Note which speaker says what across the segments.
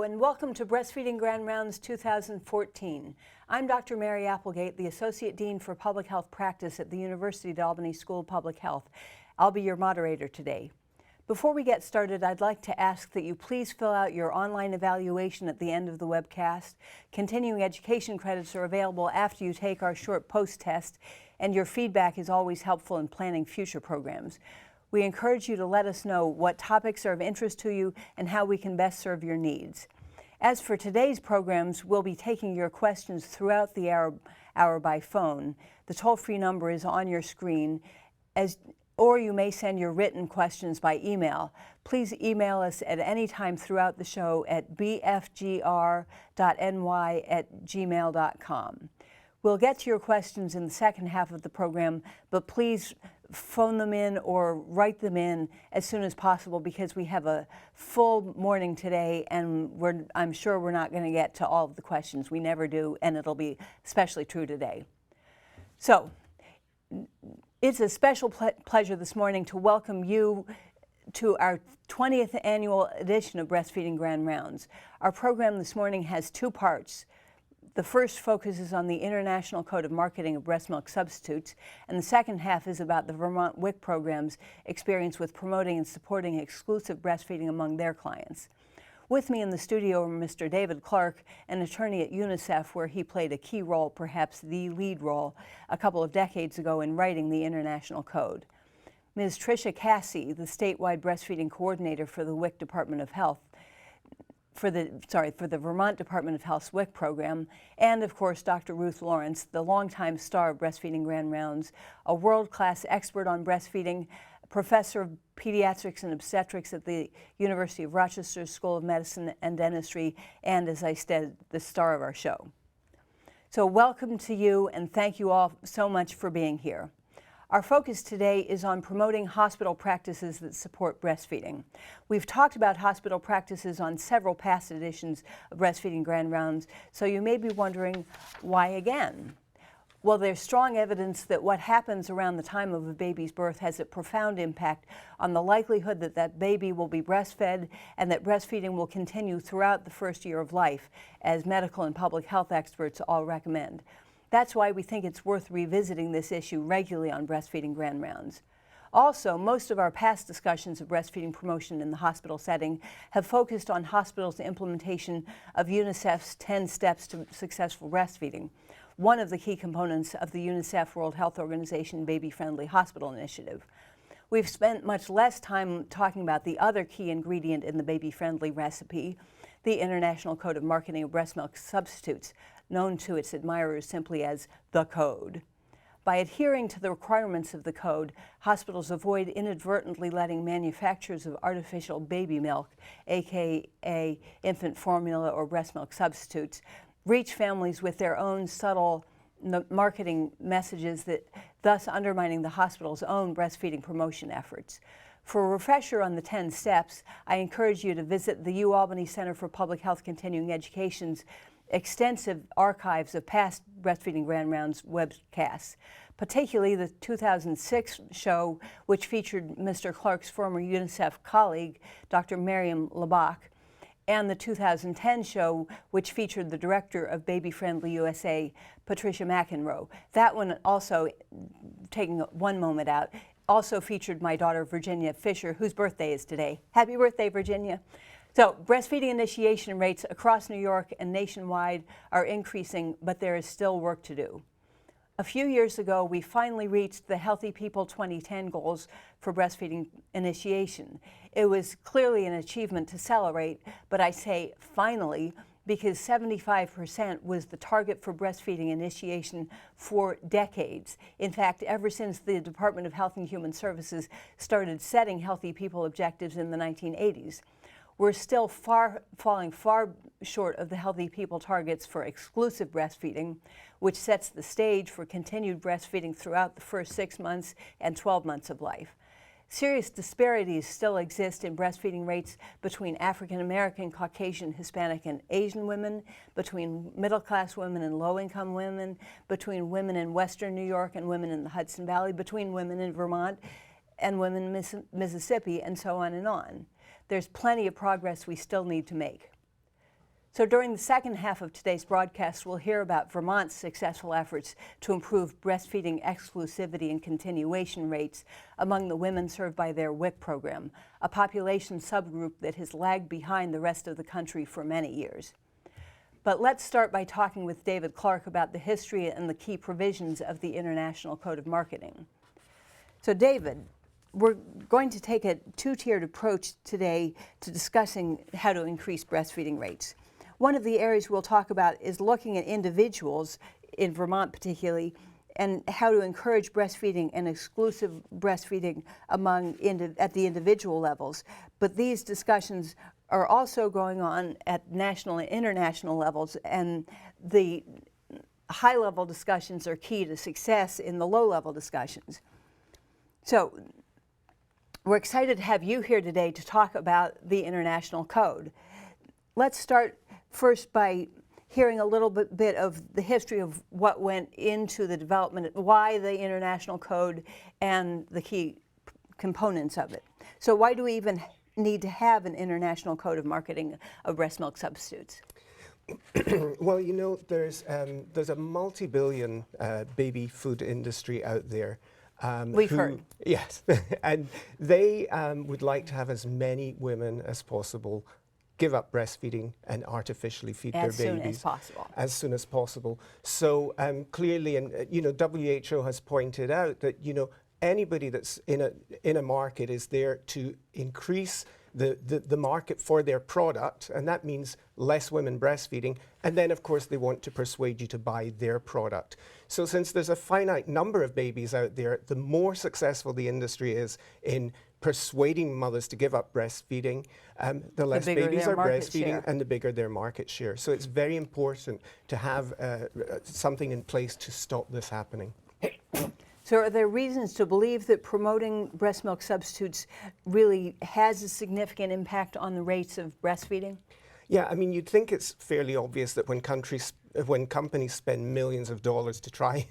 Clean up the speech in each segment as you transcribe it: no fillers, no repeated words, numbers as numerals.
Speaker 1: Hello and welcome to Breastfeeding Grand Rounds 2014. I'm Dr. Mary Applegate, the Associate Dean for Public Health Practice at the University of Albany School of Public Health. I'll be your moderator today. Before we get started, I'd like to ask that you please fill out your online evaluation at the end of the webcast. Continuing education credits are available after you take our short post-test, and your feedback is always helpful in planning future programs. We encourage you to let us know what topics are of interest to you and how we can best serve your needs. As for today's programs, we'll be taking your questions throughout the hour by phone. The toll-free number is on your screen, or you may send your written questions by email. Please email us at any time throughout the show at bfgr.ny@gmail.com. We'll get to your questions in the second half of the program, but please phone them in or write them in as soon as possible because we have a full morning today and I'm sure we're not going to get to all of the questions. We never do, and it'll be especially true today. So it's a special pleasure this morning to welcome you to our 20th annual edition of Breastfeeding Grand Rounds. Our program this morning has two parts. The first focuses on the International Code of Marketing of Breast Milk Substitutes, and the second half is about the Vermont WIC program's experience with promoting and supporting exclusive breastfeeding among their clients. With me in the studio are Mr. David Clark, an attorney at UNICEF, where he played a key role, perhaps the lead role, a couple of decades ago in writing the International Code. Ms. Tricia Cassi, the statewide breastfeeding coordinator for the WIC Department of Health, for the Vermont Department of Health's WIC program, and of course Dr. Ruth Lawrence, the longtime star of Breastfeeding Grand Rounds, a world-class expert on breastfeeding, professor of Pediatrics and Obstetrics at the University of Rochester School of Medicine and Dentistry, and as I said, the star of our show. So welcome to you, and thank you all so much for being here. Our focus today is on promoting hospital practices that support breastfeeding. We've talked about hospital practices on several past editions of Breastfeeding Grand Rounds, so you may be wondering, why again? Well, there's strong evidence that what happens around the time of a baby's birth has a profound impact on the likelihood that that baby will be breastfed and that breastfeeding will continue throughout the first year of life, as medical and public health experts all recommend. That's why we think it's worth revisiting this issue regularly on Breastfeeding Grand Rounds. Also, most of our past discussions of breastfeeding promotion in the hospital setting have focused on hospitals' implementation of UNICEF's 10 steps to successful breastfeeding, one of the key components of the UNICEF World Health Organization Baby-Friendly Hospital Initiative. We've spent much less time talking about the other key ingredient in the baby-friendly recipe, the International Code of Marketing of Breast Milk Substitutes, known to its admirers simply as the Code. By adhering to the requirements of the Code, hospitals avoid inadvertently letting manufacturers of artificial baby milk, aka infant formula or breast milk substitutes, reach families with their own subtle marketing messages, that thus undermining the hospital's own breastfeeding promotion efforts. For a refresher on the 10 steps, I encourage you to visit the UAlbany Center for Public Health Continuing Education's extensive archives of past Breastfeeding Grand Rounds webcasts, particularly the 2006 show, which featured Mr. Clark's former UNICEF colleague, Dr. Miriam Labach, and the 2010 show, which featured the director of Baby Friendly USA, Patricia McEnroe. That one also, taking one moment out, also featured my daughter, Virginia Fisher, whose birthday is today. Happy birthday, Virginia. So breastfeeding initiation rates across New York and nationwide are increasing, but there is still work to do. A few years ago, we finally reached the Healthy People 2010 goals for breastfeeding initiation. It was clearly an achievement to celebrate, but I say finally because 75% was the target for breastfeeding initiation for decades. In fact, ever since the Department of Health and Human Services started setting Healthy People objectives in the 1980s. We're still falling far short of the Healthy People targets for exclusive breastfeeding, which sets the stage for continued breastfeeding throughout the first 6 months and 12 months of life. Serious disparities still exist in breastfeeding rates between African American, Caucasian, Hispanic, and Asian women, between middle-class women and low-income women, between women in Western New York and women in the Hudson Valley, between women in Vermont and women in Mississippi, and so on and on. There's plenty of progress we still need to make. So during the second half of today's broadcast, we'll hear about Vermont's successful efforts to improve breastfeeding exclusivity and continuation rates among the women served by their WIC program, a population subgroup that has lagged behind the rest of the country for many years. But let's start by talking with David Clark about the history and the key provisions of the International Code of Marketing. So David, we're going to take a two-tiered approach today to discussing how to increase breastfeeding rates. One of the areas we'll talk about is looking at individuals, in Vermont particularly, and how to encourage breastfeeding and exclusive breastfeeding at the individual levels. But these discussions are also going on at national and international levels, and the high-level discussions are key to success in the low-level discussions. So we're excited to have you here today to talk about the International Code. Let's start first by hearing a little bit of the history of what went into the development, why the International Code, and the key components of it. So why do we even need to have an International Code of Marketing of breast milk substitutes?
Speaker 2: Well, you know, there's a multi-billion baby food industry out there.
Speaker 1: We've heard.
Speaker 2: Yes, and they would like to have as many women as possible give up breastfeeding and artificially feed their babies.
Speaker 1: As soon as possible.
Speaker 2: As soon as possible. So clearly, and you know, WHO has pointed out that, you know, anybody that's in a market is there to increase the market for their product, and that means less women breastfeeding, and then of course they want to persuade you to buy their product. So since there's a finite number of babies out there, the more successful the industry is in persuading mothers to give up breastfeeding, the less babies are breastfeeding and the bigger their market share. So it's very important to have something in place to stop this happening.
Speaker 1: So are there reasons to believe that promoting breast milk substitutes really has a significant impact on the rates of breastfeeding?
Speaker 2: Yeah, I mean, you'd think it's fairly obvious that when companies spend millions of dollars to try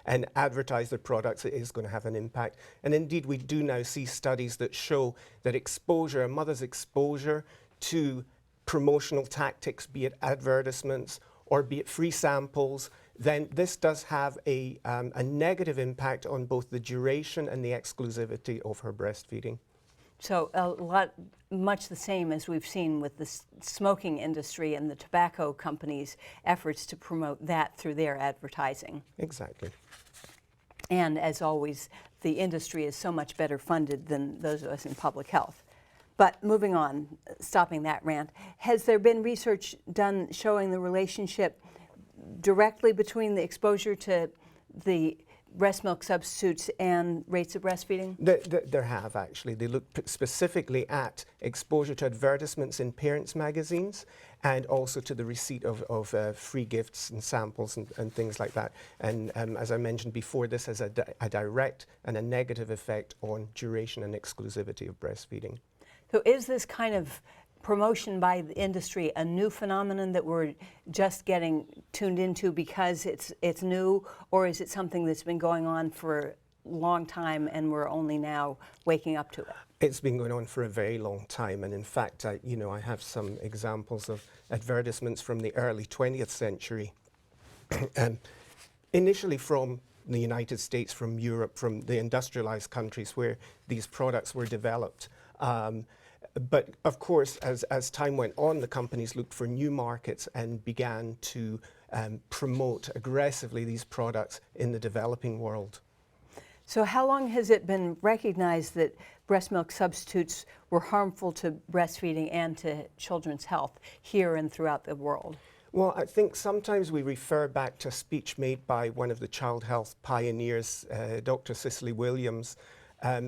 Speaker 2: and advertise their products, it is going to have an impact. And indeed, we do now see studies that show that exposure, a mother's exposure to promotional tactics, be it advertisements or be it free samples, then this does have a negative impact on both the duration and the exclusivity of her breastfeeding.
Speaker 1: So much the same as we've seen with the smoking industry and the tobacco companies' efforts to promote that through their advertising.
Speaker 2: Exactly.
Speaker 1: And as always, the industry is so much better funded than those of us in public health. But moving on, stopping that rant, has there been research done showing the relationship directly between the exposure to the breast milk substitutes and rates of breastfeeding?
Speaker 2: There have, actually. They look specifically at exposure to advertisements in parents' magazines and also to the receipt of free gifts and samples and things like that. And as I mentioned before, this has a direct and a negative effect on duration and exclusivity of breastfeeding.
Speaker 1: So is this kind of promotion by the industry a new phenomenon that we're just getting tuned into because it's new, or is it something that's been going on for a long time and we're only now waking up to it?
Speaker 2: It's been going on for a very long time, and in fact, I have some examples of advertisements from the early 20th century, initially from the United States, from Europe, from the industrialized countries where these products were developed. But of course, as time went on, the companies looked for new markets and began to promote aggressively these products in the developing world.
Speaker 1: So how long has it been recognized that breast milk substitutes were harmful to breastfeeding and to children's health here and throughout the world?
Speaker 2: Well, I think sometimes we refer back to a speech made by one of the child health pioneers, Dr. Cicely Williams,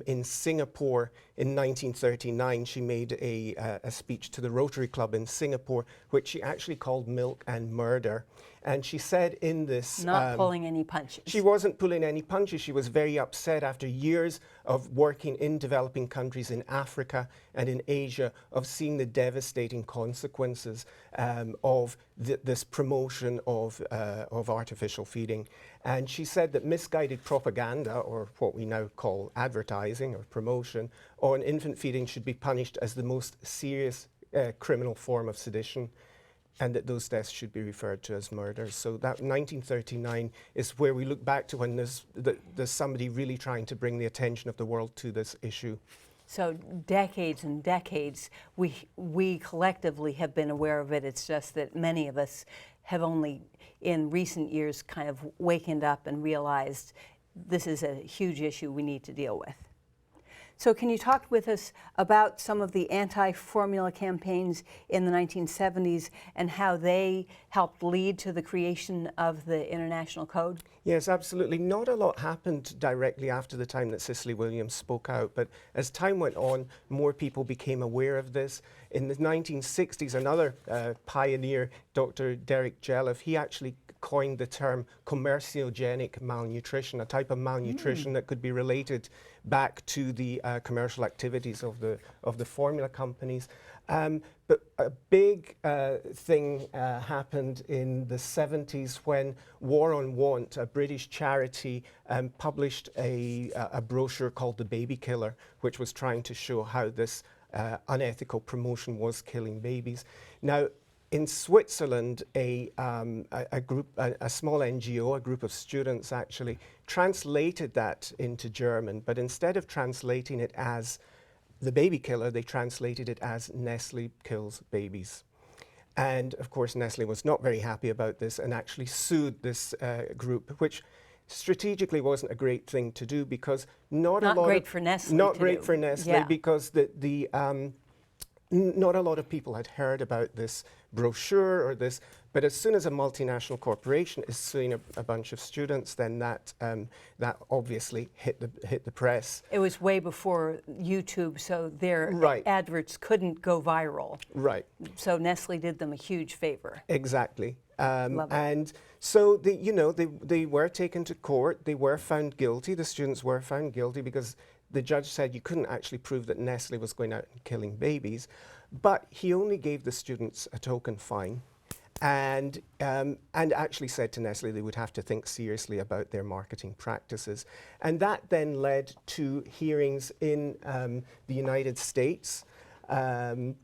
Speaker 2: in Singapore in 1939. She made a speech to the Rotary Club in Singapore, which she actually called Milk and Murder. And she said in this...
Speaker 1: Not pulling any punches.
Speaker 2: She wasn't pulling any punches. She was very upset after years of working in developing countries in Africa and in Asia, of seeing the devastating consequences of this promotion of artificial feeding. And she said that misguided propaganda, or what we now call advertising or promotion, on infant feeding should be punished as the most serious criminal form of sedition. and that those deaths should be referred to as murders. So that 1939 is where we look back to when there's somebody really trying to bring the attention of the world to this issue.
Speaker 1: So decades and decades, we collectively have been aware of it. It's just that many of us have only in recent years kind of wakened up and realized this is a huge issue we need to deal with. So can you talk with us about some of the anti-formula campaigns in the 1970s and how they helped lead to the creation of the International Code?
Speaker 2: Yes, absolutely. Not a lot happened directly after the time that Cicely Williams spoke out, but as time went on, more people became aware of this. In the 1960s, another pioneer, Dr. Derek Jelliff, he actually coined the term commerciogenic malnutrition, a type of malnutrition that could be related back to the commercial activities of the formula companies. But a big thing happened in the 70s when War on Want, a British charity, published a brochure called The Baby Killer, which was trying to show how this unethical promotion was killing babies. Now, in Switzerland, a small NGO, a group of students actually, translated that into German, but instead of translating it as the baby killer, they translated it as Nestle kills babies. And of course, Nestle was not very happy about this and actually sued this group, which strategically wasn't a great thing to do because not great for Nestle,
Speaker 1: yeah.
Speaker 2: because not a lot of people had heard about this brochure or this, but as soon as a multinational corporation is suing a bunch of students, then that obviously hit the press.
Speaker 1: It was way before YouTube, so their adverts couldn't go viral.
Speaker 2: Right.
Speaker 1: So Nestle did them a huge favor.
Speaker 2: Exactly. And so they were taken to court. They were found guilty. The students were found guilty because the judge said you couldn't actually prove that Nestle was going out and killing babies, but he only gave the students a token fine and actually said to Nestle they would have to think seriously about their marketing practices. And that then led to hearings in the United States. In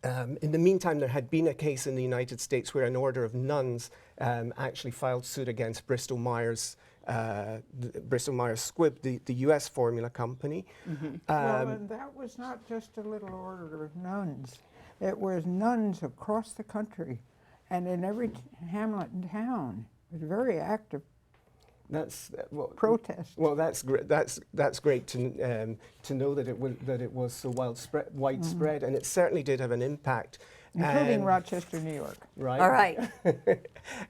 Speaker 2: the meantime, there had been a case in the United States where an order of nuns actually filed suit against Bristol Myers Squibb, the US formula company.
Speaker 3: Mm-hmm. Well, and that was not just a little order of nuns. It was nuns across the country and in every hamlet and town. It was very active.
Speaker 2: That's
Speaker 3: protest.
Speaker 2: Well, that's great. That's great to know that it was so widespread, and it certainly did have an impact,
Speaker 3: including Rochester, New York.
Speaker 2: Right.
Speaker 1: All right.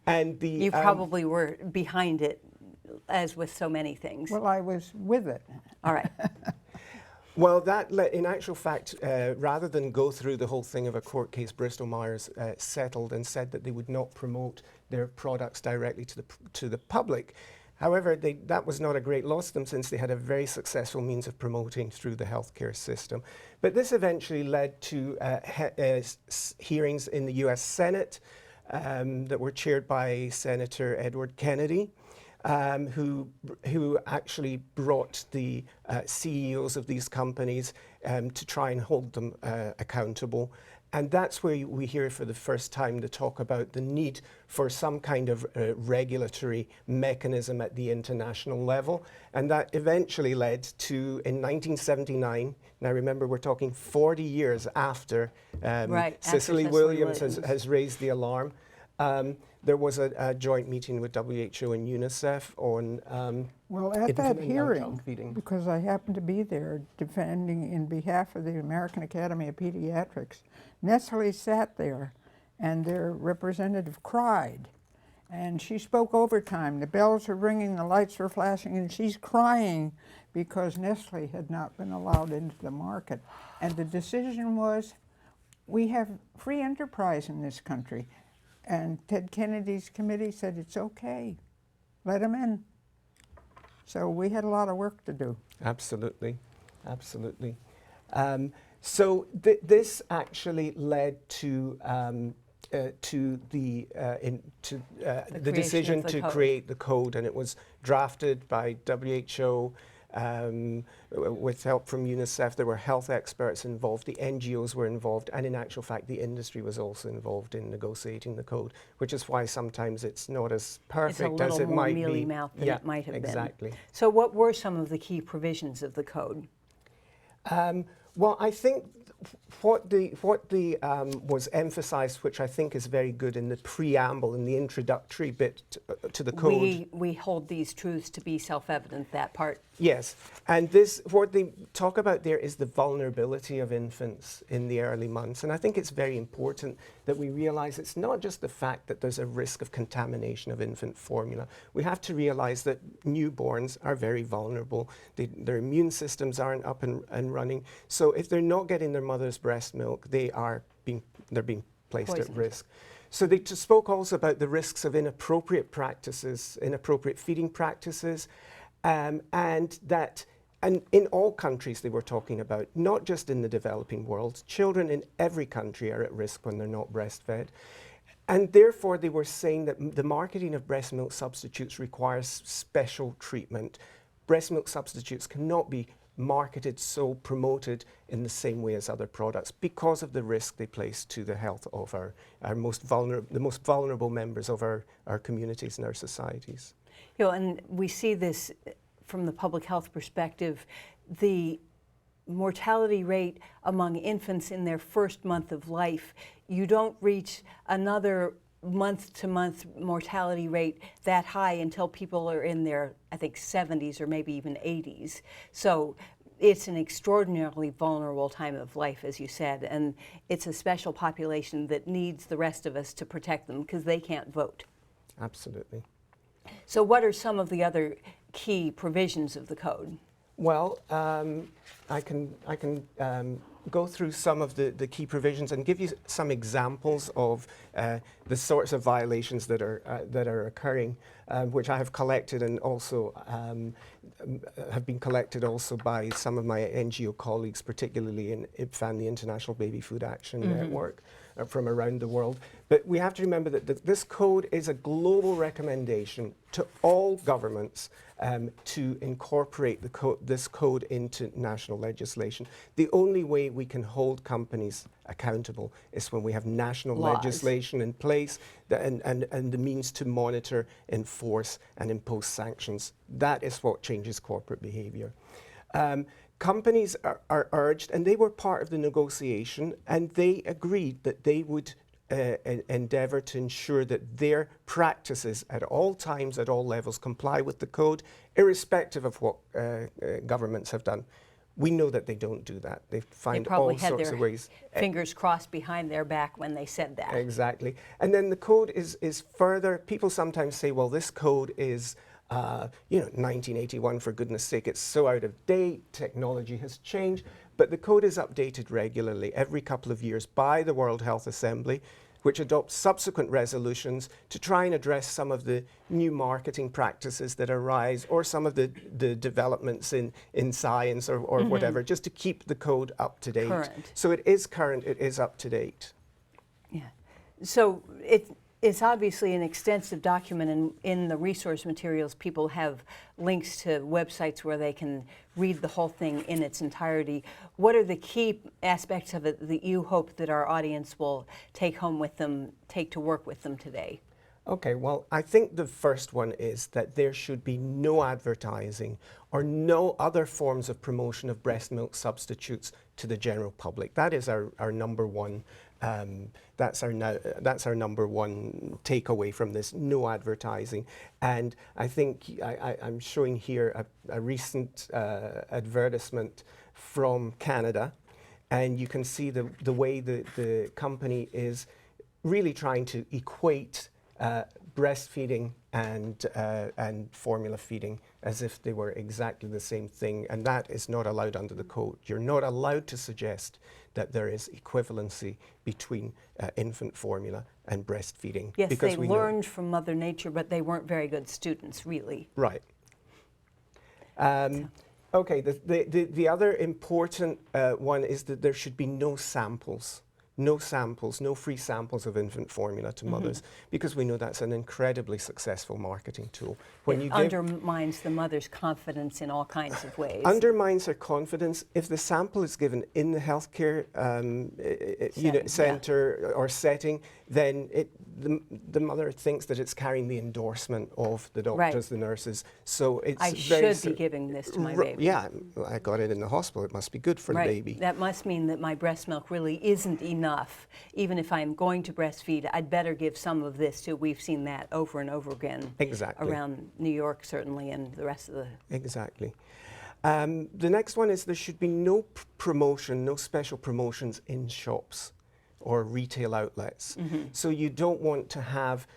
Speaker 2: And
Speaker 1: you probably were behind it, as with so many things.
Speaker 3: Well, I was with it.
Speaker 1: All right.
Speaker 2: Well, in actual fact, rather than go through the whole thing of a court case, Bristol Myers settled and said that they would not promote their products directly to the public. However, that was not a great loss to them since they had a very successful means of promoting through the healthcare system. But this eventually led to hearings in the US Senate that were chaired by Senator Edward Kennedy. Who actually brought the CEOs of these companies to try and hold them accountable. And that's where we hear for the first time the talk about the need for some kind of regulatory mechanism at the international level. And that eventually led to, in 1979, now remember we're talking 40 years after Cicely Williams has raised the alarm, there was a joint meeting with WHO and UNICEF on
Speaker 3: well, at that hearing, because I happened to be there defending in behalf of the American Academy of Pediatrics, Nestle sat there and their representative cried. And she spoke overtime. The bells are ringing, the lights are flashing, and she's crying because Nestle had not been allowed into the market. And the decision was, we have free enterprise in this country. And Ted Kennedy's committee said, it's okay, let them in. So we had a lot of work to do.
Speaker 2: Absolutely, absolutely. So this actually led to the decision to create the code, and it was drafted by WHO with help from UNICEF. There were health experts involved, the NGOs were involved, and in actual fact the industry was also involved in negotiating the code, which is why sometimes it's not as perfect as it might be.
Speaker 1: It's a little more mealy-mouthed than it might have been.
Speaker 2: Exactly.
Speaker 1: So what were some of the key provisions of the code?
Speaker 2: Well, I think what was emphasized, which I think is very good in the preamble, in the introductory bit to the code.
Speaker 1: We hold these truths to be self-evident, that part.
Speaker 2: Yes, and what they talk about there is the vulnerability of infants in the early months. And I think it's very important that we realize it's not just the fact that there's a risk of contamination of infant formula. We have to realize that newborns are very vulnerable. Their immune systems aren't up and running. So if they're not getting their mother's breast milk, they're being placed
Speaker 1: Poisoned.
Speaker 2: at risk. So they spoke also about the risks of inappropriate practices, inappropriate feeding practices, and in all countries they were talking about, not just in the developing world. Children in every country are at risk when they're not breastfed. And therefore they were saying that the marketing of breast milk substitutes requires special treatment. Breast milk substitutes cannot be marketed, so promoted in the same way as other products because of the risk they place to the health of the most vulnerable members of our communities and our societies.
Speaker 1: You know, and we see this from the public health perspective. The mortality rate among infants in their first month of life, you don't reach another month-to-month mortality rate that high until people are in their, I think, 70s or maybe even 80s. So it's an extraordinarily vulnerable time of life, as you said, and it's a special population that needs the rest of us to protect them because they can't vote.
Speaker 2: Absolutely.
Speaker 1: So what are some of the other key provisions of the code?
Speaker 2: Well, I can go through some of the key provisions and give you some examples of the sorts of violations that are occurring, which I have collected and also have been collected also by some of my NGO colleagues, particularly in IPFAN, the International Baby Food Action Network, from around the world. But we have to remember that this code is a global recommendation to all governments to incorporate this code into national legislation. The only way we can hold companies accountable is when we have national legislation in place and the means to monitor, enforce and impose sanctions. That is what changes corporate behavior. Companies are urged, and they were part of the negotiation, and they agreed that they would endeavour to ensure that their practices at all times, at all levels, comply with the code, irrespective of what governments have done. We know that they don't do that. They find all sorts of ways.
Speaker 1: Fingers crossed behind their back when they said that.
Speaker 2: Exactly. And then the code is further, people sometimes say, well, this code is 1981, for goodness sake, it's so out of date, technology has changed, but the code is updated regularly, every couple of years, by the World Health Assembly, which adopts subsequent resolutions to try and address some of the new marketing practices that arise, or some of the developments in science or whatever, just to keep the code up to date.
Speaker 1: Current.
Speaker 2: So it is current, it is up to date.
Speaker 1: Yeah. So it's obviously an extensive document, and in the resource materials, people have links to websites where they can read the whole thing in its entirety. What are the key aspects of it that you hope that our audience will take home with them, take to work with them today?
Speaker 2: Okay, well, I think the first one is that there should be no advertising or no other forms of promotion of breast milk substitutes to the general public. That is our number one. That's our number one takeaway from this: no advertising. And I think I'm showing here a recent advertisement from Canada, and you can see the way the company is really trying to equate breastfeeding and formula feeding as if they were exactly the same thing, and that is not allowed under the code. You're not allowed to suggest that there is equivalency between infant formula and breastfeeding.
Speaker 1: Yes,
Speaker 2: because
Speaker 1: they learned from Mother Nature, but they weren't very good students, really.
Speaker 2: Right. Okay, the other important one is that there should be no samples no samples, no free samples of infant formula to mothers, because we know that's an incredibly successful marketing tool. When
Speaker 1: It
Speaker 2: you
Speaker 1: undermines the mother's confidence in all kinds of ways.
Speaker 2: undermines her confidence if the sample is given in the healthcare center or setting, then the mother thinks that it's carrying the endorsement of the doctors, the nurses. So it's
Speaker 1: I should be giving this to my baby.
Speaker 2: Yeah, I got it in the hospital. It must be good for the baby.
Speaker 1: That must mean that my breast milk really isn't enough. Even if I'm going to breastfeed, I'd better give some of this too. We've seen that over and over again.
Speaker 2: Exactly.
Speaker 1: Around New York, certainly, and the rest of the...
Speaker 2: Exactly. The next one is there should be no promotion, no special promotions in shops or retail outlets. So you don't want to have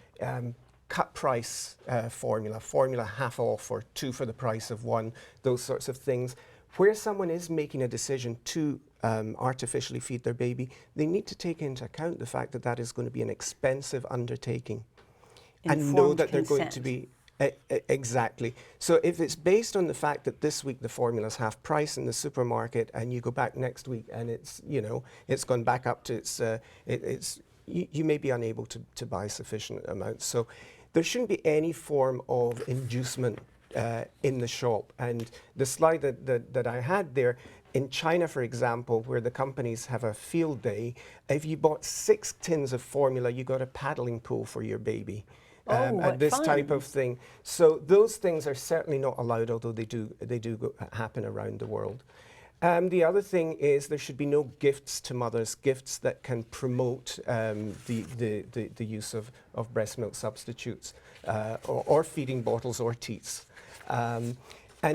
Speaker 2: cut price formula half off or 2 for the price of 1, those sorts of things. Where someone is making a decision to artificially feed their baby, they need to take into account the fact that that is going to be an expensive undertaking. And know that they're going to be exactly. So if it's based on the fact that this week the formula is half price in the supermarket, and you go back next week and it's, you know, it's gone back up to its, you may be unable to buy sufficient amounts. So there shouldn't be any form of inducement in the shop. And the slide that I had there, in China, for example, where the companies have a field day, if you bought 6 tins of formula, you got a paddling pool for your baby. And this type of thing. So those things are certainly not allowed, although they do happen around the world. The other thing is there should be no gifts to mothers, gifts that can promote the use of breast milk substitutes or feeding bottles or teats. And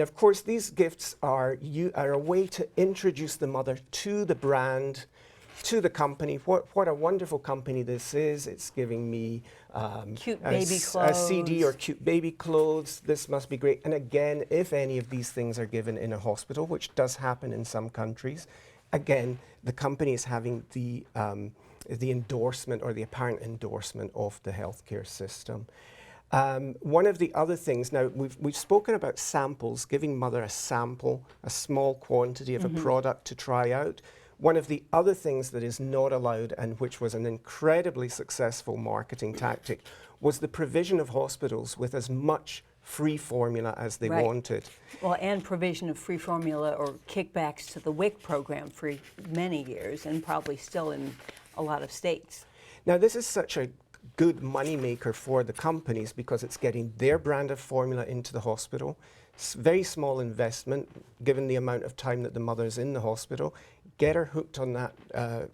Speaker 2: of course, these gifts are a way to introduce the mother to the brand, to the company. What a wonderful company this is. It's giving me
Speaker 1: cute baby clothes.
Speaker 2: A CD or cute baby clothes. This must be great. And again, if any of these things are given in a hospital, which does happen in some countries, again, the company is having the endorsement or the apparent endorsement of the healthcare system. One of the other things, now we've spoken about samples, giving mother a sample, a small quantity of a product to try out. One of the other things that is not allowed, and which was an incredibly successful marketing tactic, was the provision of hospitals with as much free formula as they wanted.
Speaker 1: Well, and provision of free formula or kickbacks to the WIC program for many years, and probably still in a lot of states.
Speaker 2: Now, this is such a good moneymaker for the companies because it's getting their brand of formula into the hospital. It's very small investment, given the amount of time that the mother is in the hospital. Get her hooked on that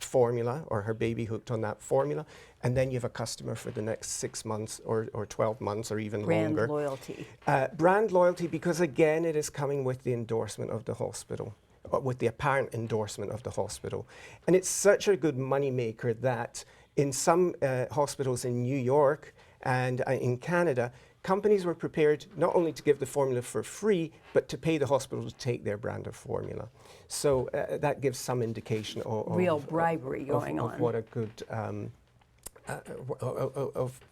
Speaker 2: formula, or her baby hooked on that formula, and then you have a customer for the next 6 months or 12 months or even longer.
Speaker 1: Brand loyalty.
Speaker 2: Brand loyalty, because again, it is coming with the endorsement of the hospital, with the apparent endorsement of the hospital. And it's such a good money maker that in some hospitals in New York and in Canada, companies were prepared not only to give the formula for free, but to pay the hospital to take their brand of formula. So that gives some indication of
Speaker 1: real bribery going on.
Speaker 2: Of what a good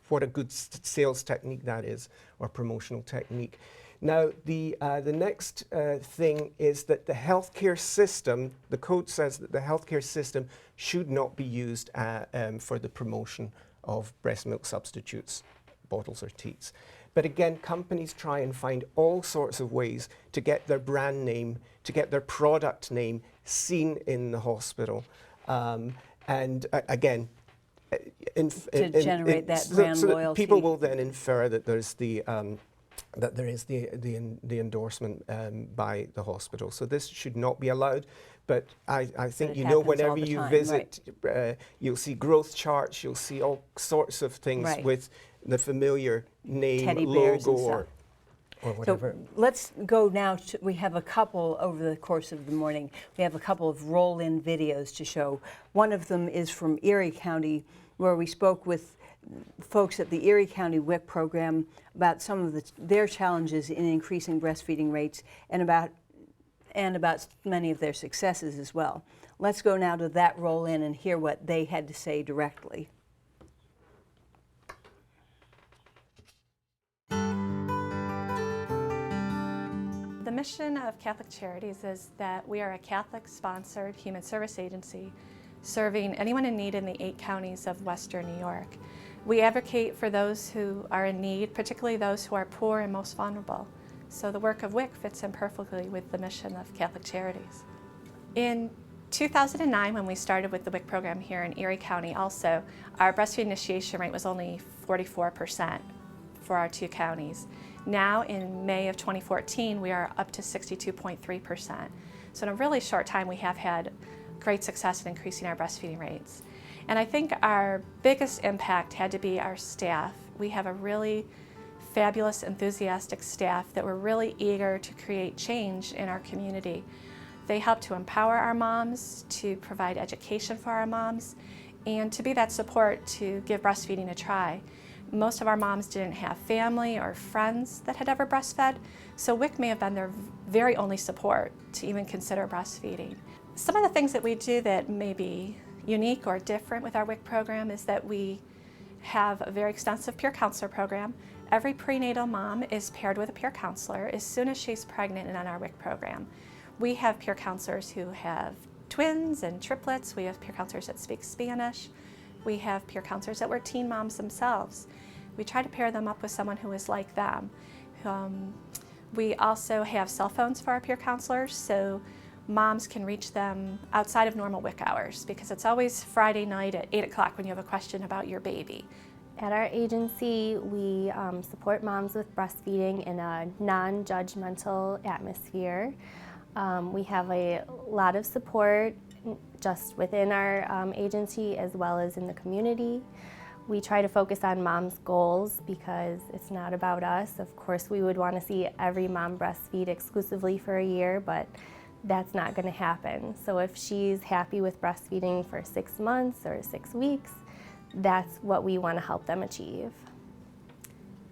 Speaker 2: what a good sales technique that is, or promotional technique. Now, the next thing is that the healthcare system, the code says that the healthcare system should not be used for the promotion of breast milk substitutes, bottles or teats. But again, companies try and find all sorts of ways to get their brand name, to get their product name seen in the hospital. And again,
Speaker 1: to generate that brand loyalty.
Speaker 2: People will then infer that there's the that there is the endorsement by the hospital. So this should not be allowed. But I think, you know, whenever you visit, you'll see growth charts, you'll see all sorts of things with the familiar name,
Speaker 1: teddy bears
Speaker 2: logo,
Speaker 1: and
Speaker 2: or whatever.
Speaker 1: So let's go now to, we have a couple over the course of the morning, we have a couple of roll-in videos to show. One of them is from Erie County, where we spoke with folks at the Erie County WIC program about some of their challenges in increasing breastfeeding rates and about many of their successes as well. Let's go now to that roll-in and hear what they had to say directly.
Speaker 4: The mission of Catholic Charities is that we are a Catholic-sponsored human service agency serving anyone in need in the 8 counties of Western New York. We advocate for those who are in need, particularly those who are poor and most vulnerable. So the work of WIC fits in perfectly with the mission of Catholic Charities. In 2009, when we started with the WIC program here in Erie County also, our breastfeeding initiation rate was only 44% for our 2 counties. Now in May of 2014, we are up to 62.3%. So in a really short time, we have had great success in increasing our breastfeeding rates. And I think our biggest impact had to be our staff. We have a really fabulous, enthusiastic staff that were really eager to create change in our community. They help to empower our moms, to provide education for our moms, and to be that support to give breastfeeding a try. Most of our moms didn't have family or friends that had ever breastfed, so WIC may have been their very only support to even consider breastfeeding. Some of the things that we do that may be unique or different with our WIC program is that we have a very extensive peer counselor program. Every prenatal mom is paired with a peer counselor as soon as she's pregnant and on our WIC program. We have peer counselors who have twins and triplets. We have peer counselors that speak Spanish. We have peer counselors that were teen moms themselves. We try to pair them up with someone who is like them. We also have cell phones for our peer counselors, so moms can reach them outside of normal WIC hours, because it's always Friday night at 8 o'clock when you have a question about your baby.
Speaker 5: At our agency, we support moms with breastfeeding in a non-judgmental atmosphere. We have a lot of support just within our agency as well as in the community. We try to focus on mom's goals because it's not about us. Of course, we would want to see every mom breastfeed exclusively for a year, but that's not going to happen. So if she's happy with breastfeeding for 6 months or 6 weeks, that's what we want to help them achieve.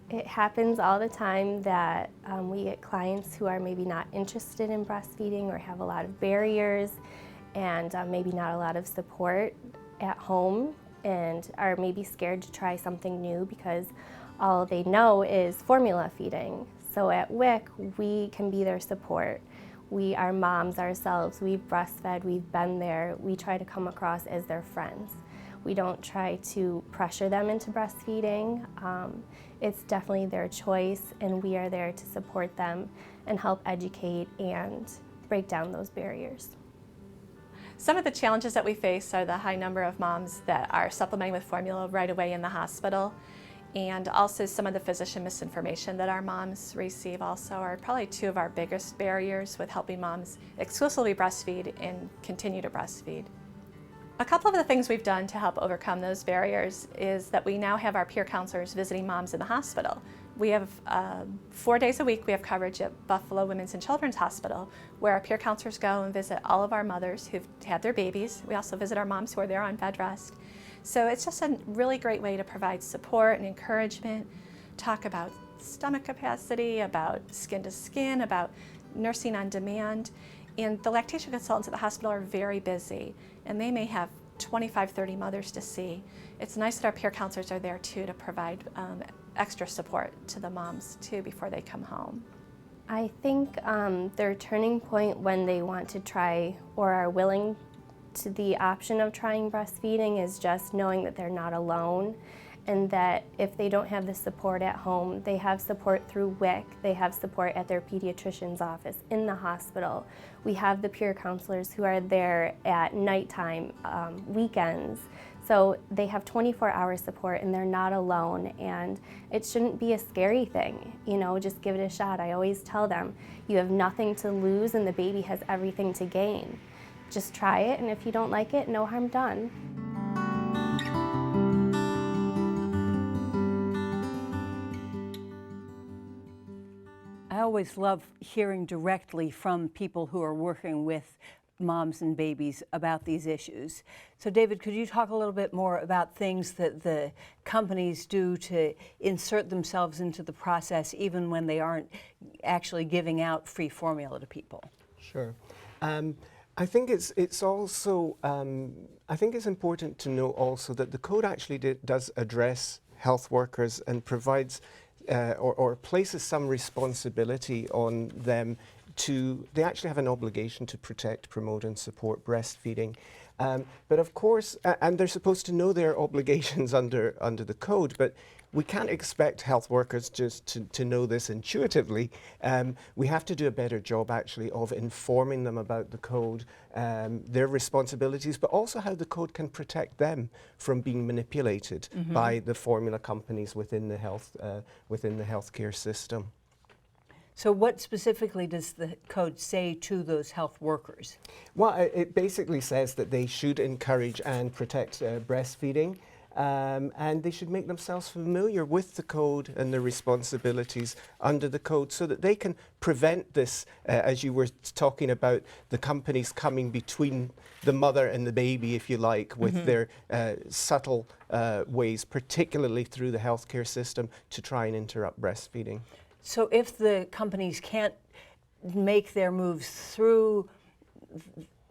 Speaker 5: It happens all the time that we get clients who are maybe not interested in breastfeeding or have a lot of barriers and maybe not a lot of support at home and are maybe scared to try something new because all they know is formula feeding. So at WIC, we can be their support. We are moms ourselves. We've breastfed, we've been there. We try to come across as their friends. We don't try to pressure them into breastfeeding. It's definitely their choice, and we are there to support them and help educate and break down those barriers.
Speaker 4: Some of the challenges that we face are the high number of moms that are supplementing with formula right away in the hospital, and also some of the physician misinformation that our moms receive also are probably 2 of our biggest barriers with helping moms exclusively breastfeed and continue to breastfeed. A couple of the things we've done to help overcome those barriers is that we now have our peer counselors visiting moms in the hospital. We have 4 days a week, we have coverage at Buffalo Women's and Children's Hospital, where our peer counselors go and visit all of our mothers who've had their babies. We also visit our moms who are there on bed rest. So it's just a really great way to provide support and encouragement, talk about stomach capacity, about skin to skin, about nursing on demand. And the lactation consultants at the hospital are very busy, and they may have 25, 30 mothers to see. It's nice that our peer counselors are there too to provide extra support to the moms too before they come home.
Speaker 5: I think their turning point when they want to try or are willing to the option of trying breastfeeding is just knowing that they're not alone, and that if they don't have the support at home, they have support through WIC, they have support at their pediatrician's office, in the hospital. We have the peer counselors who are there at nighttime, weekends. So they have 24-hour support and they're not alone, and it shouldn't be a scary thing. You know, just give it a shot. I always tell them, you have nothing to lose and the baby has everything to gain. Just try it, and if you don't like it, no harm done.
Speaker 1: I always love hearing directly from people who are working with moms and babies about these issues. So David, could you talk a little bit more about things that the companies do to insert themselves into the process even when they aren't actually giving out free formula to people?
Speaker 2: Sure. I think it's also, I think it's important to know also that the code actually does address health workers and provides or places some responsibility on them they actually have an obligation to protect, promote and support breastfeeding. But of course, and they're supposed to know their obligations under the code, but we can't expect health workers just to know this intuitively. We have to do a better job actually of informing them about the code, their responsibilities, but also how the code can protect them from being manipulated by the formula companies within the healthcare system.
Speaker 1: So what specifically does the code say to those health workers?
Speaker 2: Well, it basically says that they should encourage and protect breastfeeding, and they should make themselves familiar with the code and the responsibilities under the code so that they can prevent this, as you were talking about, the companies coming between the mother and the baby, if you like, with their subtle ways, particularly through the healthcare system, to try and interrupt breastfeeding.
Speaker 1: So if the companies can't make their moves through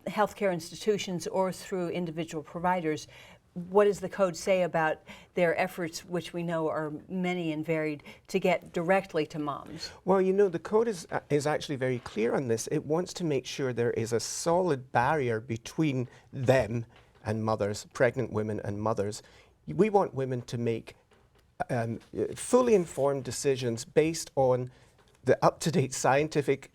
Speaker 1: healthcare institutions or through individual providers, what does the code say about their efforts, which we know are many and varied, to get directly to moms?
Speaker 2: Well, you know, the code is actually very clear on this. It wants to make sure there is a solid barrier between them and mothers, pregnant women and mothers. We want women to make fully informed decisions based on the up-to-date scientific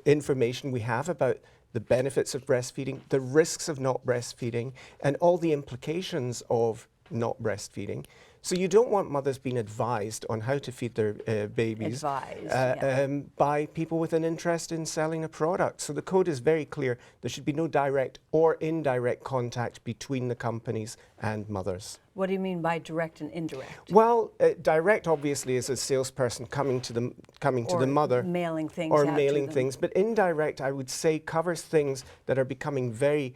Speaker 2: information we have about the benefits of breastfeeding, the risks of not breastfeeding, and all the implications of not breastfeeding. So you don't want mothers being advised on how to feed their babies by people with an interest in selling a product. So the code is very clear. There should be no direct or indirect contact between the companies and mothers.
Speaker 1: What do you mean by direct and indirect?
Speaker 2: Well, direct obviously is a salesperson coming to the mother,
Speaker 1: mailing things
Speaker 2: or
Speaker 1: out
Speaker 2: mailing
Speaker 1: to them.
Speaker 2: things. But indirect, I would say, covers things that are becoming very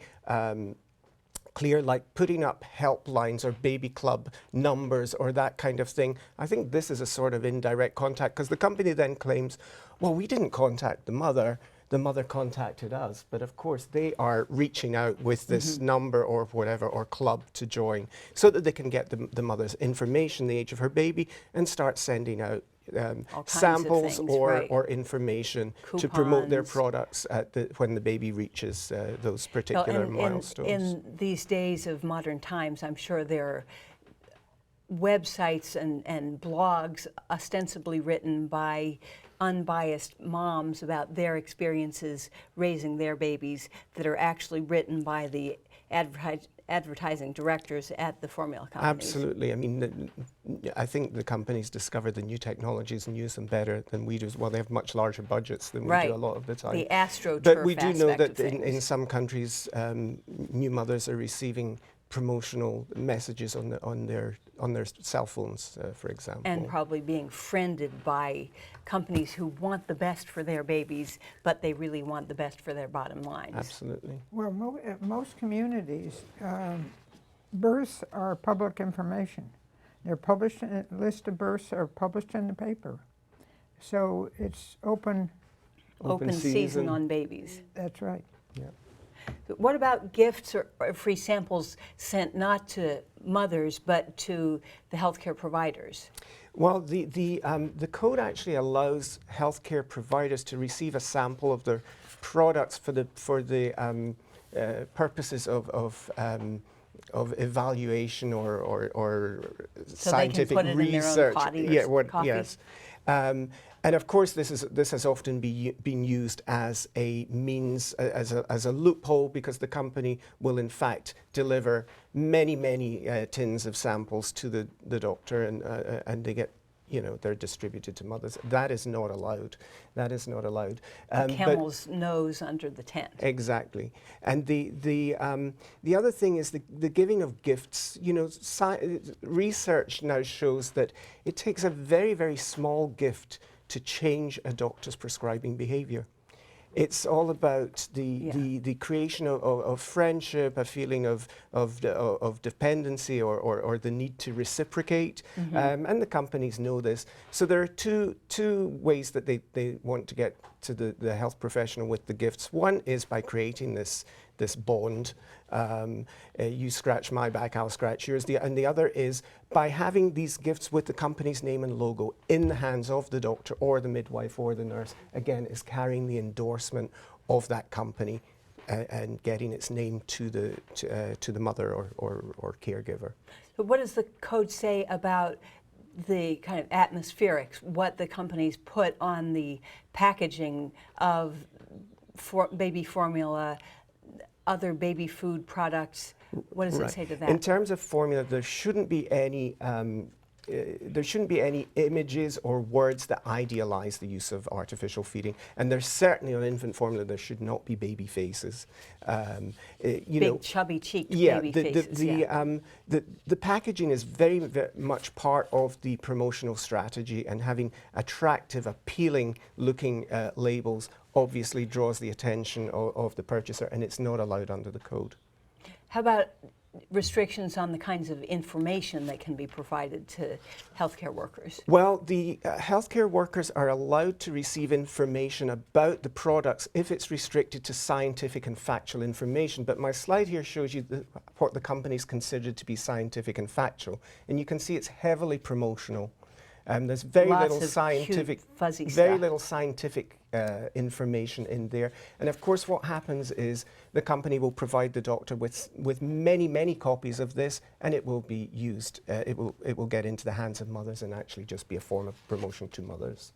Speaker 2: clear, like putting up helplines or baby club numbers or that kind of thing. I think this is a sort of indirect contact, because the company then claims, well, we didn't contact the mother contacted us. But of course they are reaching out with this number or whatever, or club, to join, so that they can get the mother's information, the age of her baby, and start sending out samples
Speaker 1: things,
Speaker 2: or information to promote their
Speaker 1: Coupons.
Speaker 2: products when the baby reaches those particular milestones.
Speaker 1: In these days of modern times, I'm sure there are websites and blogs ostensibly written by unbiased moms about their experiences raising their babies that are actually written by the advertising directors at the formula companies.
Speaker 2: Absolutely. I mean, I think the companies discover the new technologies and use them better than we do. Well, they have much larger budgets than we do a lot of the time.
Speaker 1: The AstroTurf
Speaker 2: But we do know
Speaker 1: aspect
Speaker 2: that
Speaker 1: of
Speaker 2: in some countries, new mothers are receiving promotional messages on their cell phones, for example.
Speaker 1: And probably being friended by companies who want the best for their babies, but they really want the best for their bottom lines.
Speaker 2: Absolutely.
Speaker 3: Well, most communities, births are public information. They're published, a list of births are published in the paper. So it's open.
Speaker 1: Open season on babies.
Speaker 3: That's right.
Speaker 2: Yeah.
Speaker 1: What about gifts or free samples sent not to mothers but to the healthcare providers?
Speaker 2: Well, the code actually allows healthcare providers to receive a sample of their products for the purposes of evaluation or
Speaker 1: So
Speaker 2: scientific
Speaker 1: they can put it
Speaker 2: research.
Speaker 1: in their own potty or coffee?
Speaker 2: Yes. And of course, this has often been used as a means, as a loophole, because the company will in fact deliver many tins of samples to the doctor, and they get, they're distributed to mothers. That is not allowed. That is not allowed.
Speaker 1: The camel's nose under the tent.
Speaker 2: Exactly. And the other thing is the giving of gifts. Research now shows that it takes a very small gift to change a doctor's prescribing behavior. It's all about the creation of friendship, a feeling of dependency, or the need to reciprocate, and the companies know this. So there are two ways that they want to get to the health professional with the gifts. One is by creating this bond. You scratch my back, I'll scratch yours. And the other is by having these gifts with the company's name and logo in the hands of the doctor or the midwife or the nurse. Again, is carrying the endorsement of that company and getting its name to the mother or caregiver.
Speaker 1: But what does the code say about the kind of atmospherics, what the companies put on the packaging of baby formula, other baby food products? What does it say to that?
Speaker 2: In terms of formula, there shouldn't be any images or words that idealize the use of artificial feeding. And there's certainly on infant formula, there should not be baby faces.
Speaker 1: Big chubby cheeked baby faces.
Speaker 2: The packaging is very, very much part of the promotional strategy, and having attractive, appealing looking labels obviously draws the attention of the purchaser, and it's not allowed under the code.
Speaker 1: How about restrictions on the kinds of information that can be provided to healthcare workers?
Speaker 2: Well, the healthcare workers are allowed to receive information about the products if it's restricted to scientific and factual information. But my slide here shows you what the companies consider to be scientific and factual. And you can see it's heavily promotional. There's very little scientific, information in there. And of course, what happens is the company will provide the doctor with many, many copies of this, and it will be used. It will get into the hands of mothers and actually just be a form of promotion to mothers.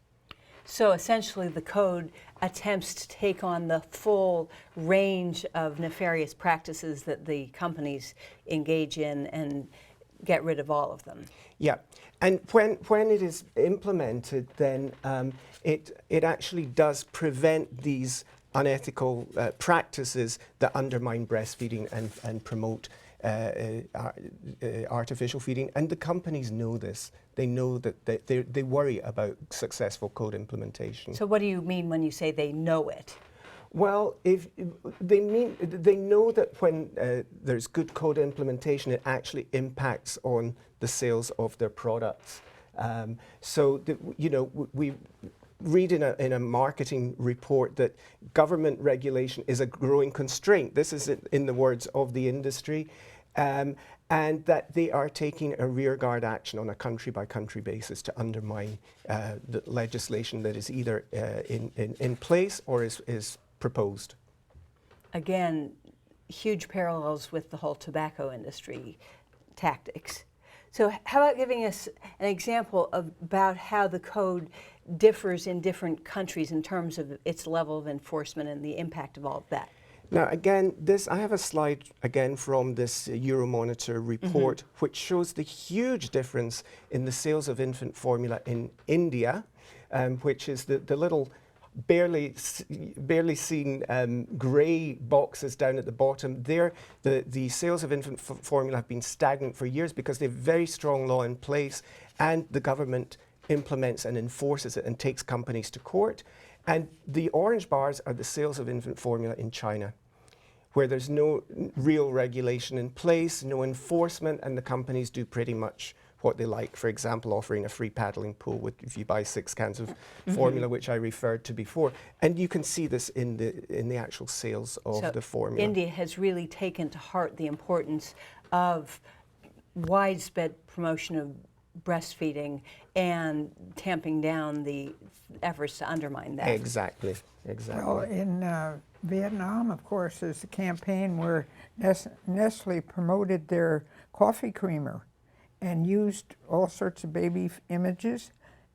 Speaker 1: So essentially, the code attempts to take on the full range of nefarious practices that the companies engage in and get rid of all of them.
Speaker 2: Yeah, and when it is implemented, then it actually does prevent these unethical practices that undermine breastfeeding and promote artificial feeding. And the companies know this. They know that they worry about successful code implementation.
Speaker 1: So what do you mean when you say they know it?
Speaker 2: Well, if they know that when there's good code implementation, it actually impacts on the sales of their products. We read in a marketing report that government regulation is a growing constraint. This is in the words of the industry, and that they are taking a rearguard action on a country-by-country basis to undermine the legislation that is either in place or is proposed.
Speaker 1: Again, huge parallels with the whole tobacco industry tactics. So how about giving us an example about how the code differs in different countries in terms of its level of enforcement and the impact of all of that?
Speaker 2: Now, again, I have a slide again from this Euromonitor report, which shows the huge difference in the sales of infant formula in India, which is the little barely seen grey boxes down at the bottom. There, the sales of infant formula have been stagnant for years because they have very strong law in place, and the government implements and enforces it and takes companies to court. And the orange bars are the sales of infant formula in China, where there's no real regulation in place, no enforcement, and the companies do pretty much what they like. For example, offering a free paddling pool if you buy 6 cans of formula, which I referred to before. And you can see this in the actual sales of the formula.
Speaker 1: India has really taken to heart the importance of widespread promotion of breastfeeding and tamping down the efforts to undermine that.
Speaker 2: Exactly.
Speaker 3: Well, in Vietnam, of course, there's a campaign where Nestle promoted their coffee creamer and used all sorts of baby images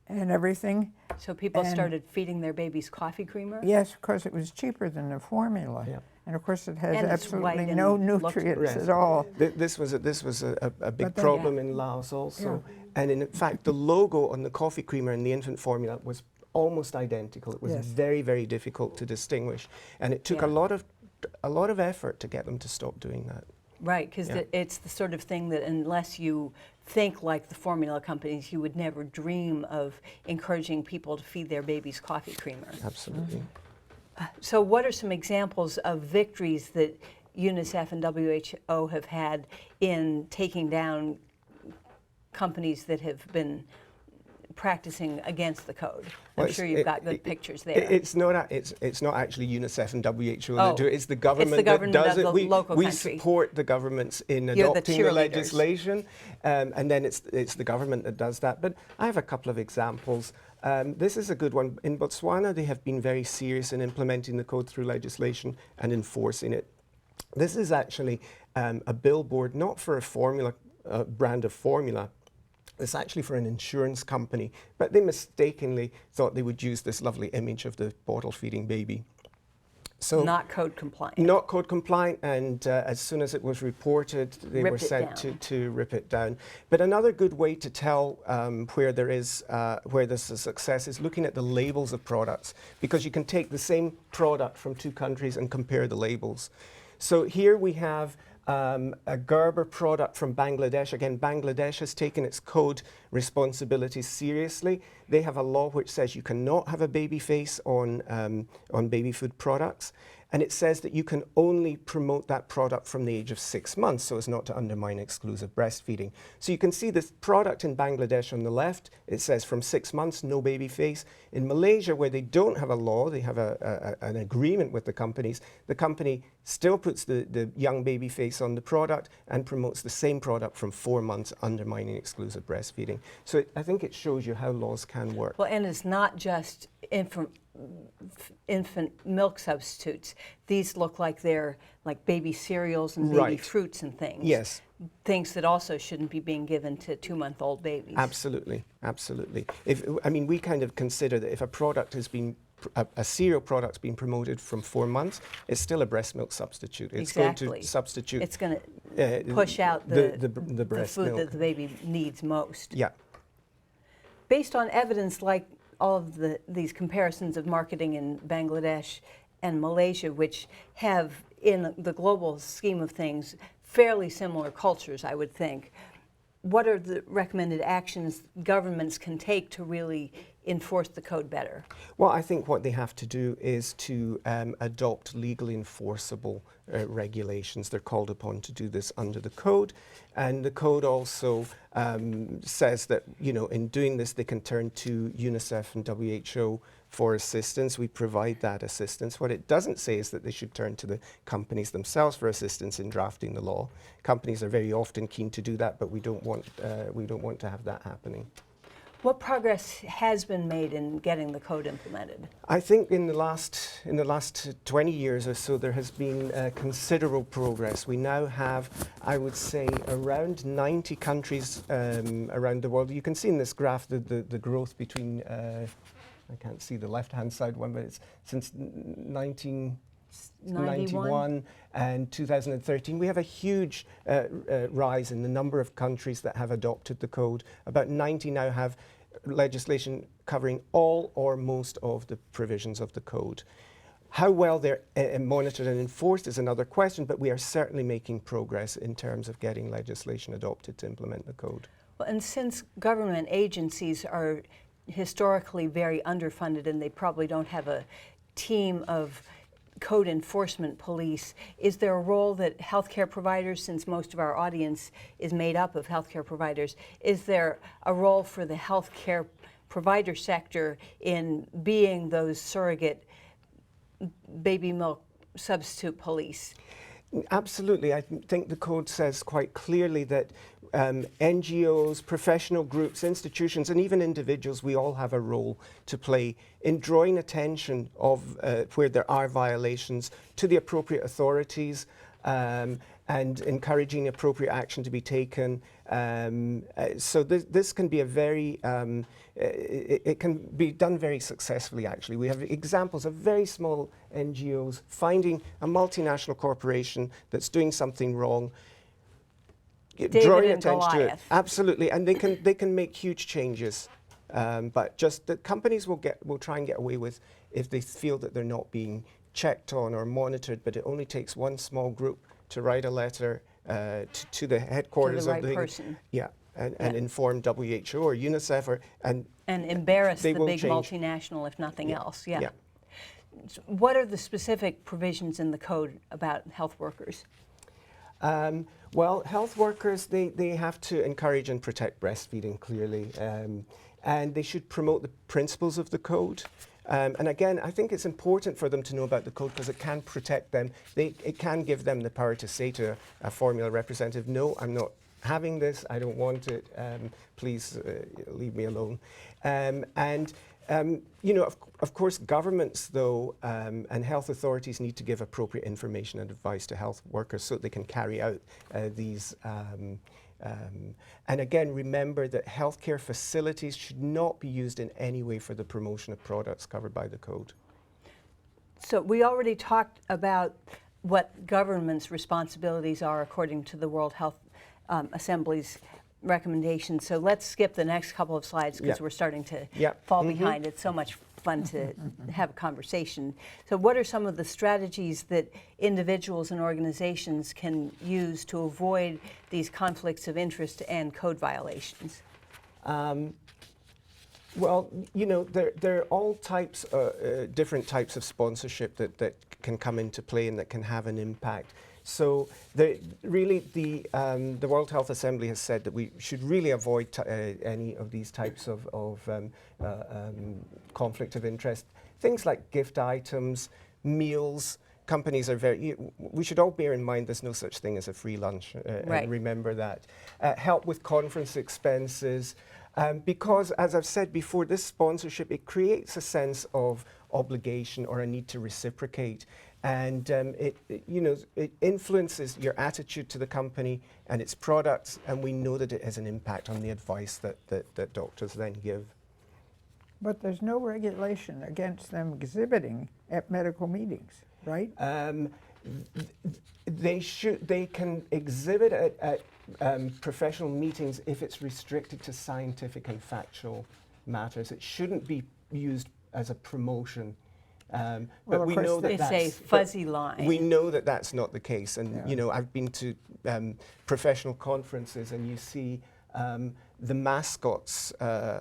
Speaker 3: and everything.
Speaker 1: So people started feeding their babies coffee creamer?
Speaker 3: Yes, because it was cheaper than the formula. Yeah. And of course it has absolutely
Speaker 1: white
Speaker 3: no nutrients at all.
Speaker 2: This was a big problem in Laos also. Yeah. And in fact, the logo on the coffee creamer and the infant formula was almost identical. It was very, very difficult to distinguish. And it took a lot of effort to get them to stop doing that.
Speaker 1: Right, because it's the sort of thing that unless you think like the formula companies, you would never dream of encouraging people to feed their babies coffee creamer.
Speaker 2: Absolutely.
Speaker 1: So what are some examples of victories that UNICEF and WHO have had in taking down companies that have been practicing against the code?
Speaker 2: Well,
Speaker 1: I'm sure you've got good pictures there.
Speaker 2: It's not actually UNICEF and WHO
Speaker 1: Oh,
Speaker 2: that do it. It's the government,
Speaker 1: it's the government
Speaker 2: that does
Speaker 1: of
Speaker 2: it.
Speaker 1: the local
Speaker 2: we
Speaker 1: country.
Speaker 2: support the governments in
Speaker 1: You're the
Speaker 2: adopting the
Speaker 1: cheerleaders.
Speaker 2: legislation, and then it's the government that does that. But I have a couple of examples. This is a good one. In Botswana, they have been very serious in implementing the code through legislation and enforcing it. This is actually a billboard, not for a formula, brand of formula. It's actually for an insurance company, but they mistakenly thought they would use this lovely image of the bottle-feeding baby. So
Speaker 1: not code compliant.
Speaker 2: Not code compliant, and as soon as it was reported, they were sent to rip it down. But another good way to tell where there's a success is looking at the labels of products, because you can take the same product from two countries and compare the labels. So here we have a Gerber product from Bangladesh. Again, Bangladesh has taken its code responsibilities seriously. They have a law which says you cannot have a baby face on baby food products. And it says that you can only promote that product from the age of 6 months so as not to undermine exclusive breastfeeding. So you can see this product in Bangladesh on the left. It says from 6 months, no baby face. In Malaysia, where they don't have a law, they have an agreement with the companies. The company still puts the young baby face on the product and promotes the same product from 4 months, undermining exclusive breastfeeding. So I think it shows you how laws can work.
Speaker 1: Well, and it's not just infant milk substitutes. These look like they're like baby cereals and baby fruits and things.
Speaker 2: Yes.
Speaker 1: Things that also shouldn't be being given to 2-month-old babies.
Speaker 2: Absolutely, absolutely. We kind of consider that if a product has been a cereal product's been promoted from 4 months, it's still a breast milk substitute. It's going to substitute.
Speaker 1: It's going to push out the
Speaker 2: breast
Speaker 1: food
Speaker 2: milk
Speaker 1: that the baby needs most.
Speaker 2: Yeah.
Speaker 1: Based on evidence like all of these comparisons of marketing in Bangladesh and Malaysia, which have, in the global scheme of things, fairly similar cultures, I would think, what are the recommended actions governments can take to really enforce the code better?
Speaker 2: Well, I think what they have to do is to adopt legally enforceable regulations. They're called upon to do this under the code, and the code also says that, you know, in doing this they can turn to UNICEF and WHO for assistance. We provide that assistance. What it doesn't say is that they should turn to the companies themselves for assistance in drafting the law. Companies are very often keen to do that, but we don't want to have that happening.
Speaker 1: What progress has been made in getting the code implemented?
Speaker 2: I think in the last 20 years or so, there has been considerable progress. We now have, I would say, around 90 countries around the world. You can see in this graph the growth between, I can't see the left-hand side one, but it's since 1991 and 2013. We have a huge rise in the number of countries that have adopted the code. About 90 now have legislation covering all or most of the provisions of the code. How well they're monitored and enforced is another question, but we are certainly making progress in terms of getting legislation adopted to implement the code.
Speaker 1: Well, and since government agencies are historically very underfunded and they probably don't have a team of code enforcement police, is there a role that healthcare providers, since most of our audience is made up of healthcare providers, is there a role for the healthcare provider sector in being those surrogate baby milk substitute police?
Speaker 2: Absolutely. I think the code says quite clearly that NGOs, professional groups, institutions, and even individuals, we all have a role to play in drawing attention of where there are violations to the appropriate authorities and encouraging appropriate action to be taken. So this can be a very, it can be done very successfully, actually. We have examples of very small NGOs finding a multinational corporation that's doing something wrong, drawing attention to it. Absolutely, and they can make huge changes. But just the companies will try and get away with if they feel that they're not being checked on or monitored. But it only takes one small group to write a letter to the headquarters
Speaker 1: to the
Speaker 2: of the
Speaker 1: person.
Speaker 2: Yeah, and inform WHO or UNICEF and
Speaker 1: embarrass the big
Speaker 2: change.
Speaker 1: multinational, if nothing else.
Speaker 2: Yeah.
Speaker 1: Yeah. What are the specific provisions in the code about health workers?
Speaker 2: Well, health workers, they have to encourage and protect breastfeeding, clearly. And they should promote the principles of the code. And again, I think it's important for them to know about the code because it can protect them. It can give them the power to say to a formula representative, no, I'm not having this, I don't want it, please leave me alone. You know, of course, governments, though, and health authorities need to give appropriate information and advice to health workers so that they can carry out these. And again, remember that healthcare facilities should not be used in any way for the promotion of products covered by the code.
Speaker 1: So we already talked about what government's responsibilities are according to the World Health Assembly's recommendations. So let's skip the next couple of slides because we're starting to fall behind. It's so much fun to have a conversation. So what are some of the strategies that individuals and organizations can use to avoid these conflicts of interest and code violations?
Speaker 2: Well, you know, there are all types, different types of sponsorship that can come into play and that can have an impact. So really the World Health Assembly has said that we should really avoid any of these types of conflict of interest. Things like gift items, meals. Companies are we should all bear in mind there's no such thing as a free lunch, and remember that. Help with conference expenses, because as I've said before, this sponsorship, it creates a sense of obligation or a need to reciprocate. And it influences your attitude to the company and its products, and we know that it has an impact on the advice that doctors then give.
Speaker 3: But there's no regulation against them exhibiting at medical meetings, right?
Speaker 2: They can exhibit at professional meetings if it's restricted to scientific and factual matters. It shouldn't be used as a promotion. But we know that
Speaker 1: it's a fuzzy line.
Speaker 2: We know that that's not the case, and you know, I've been to professional conferences, and you see the mascots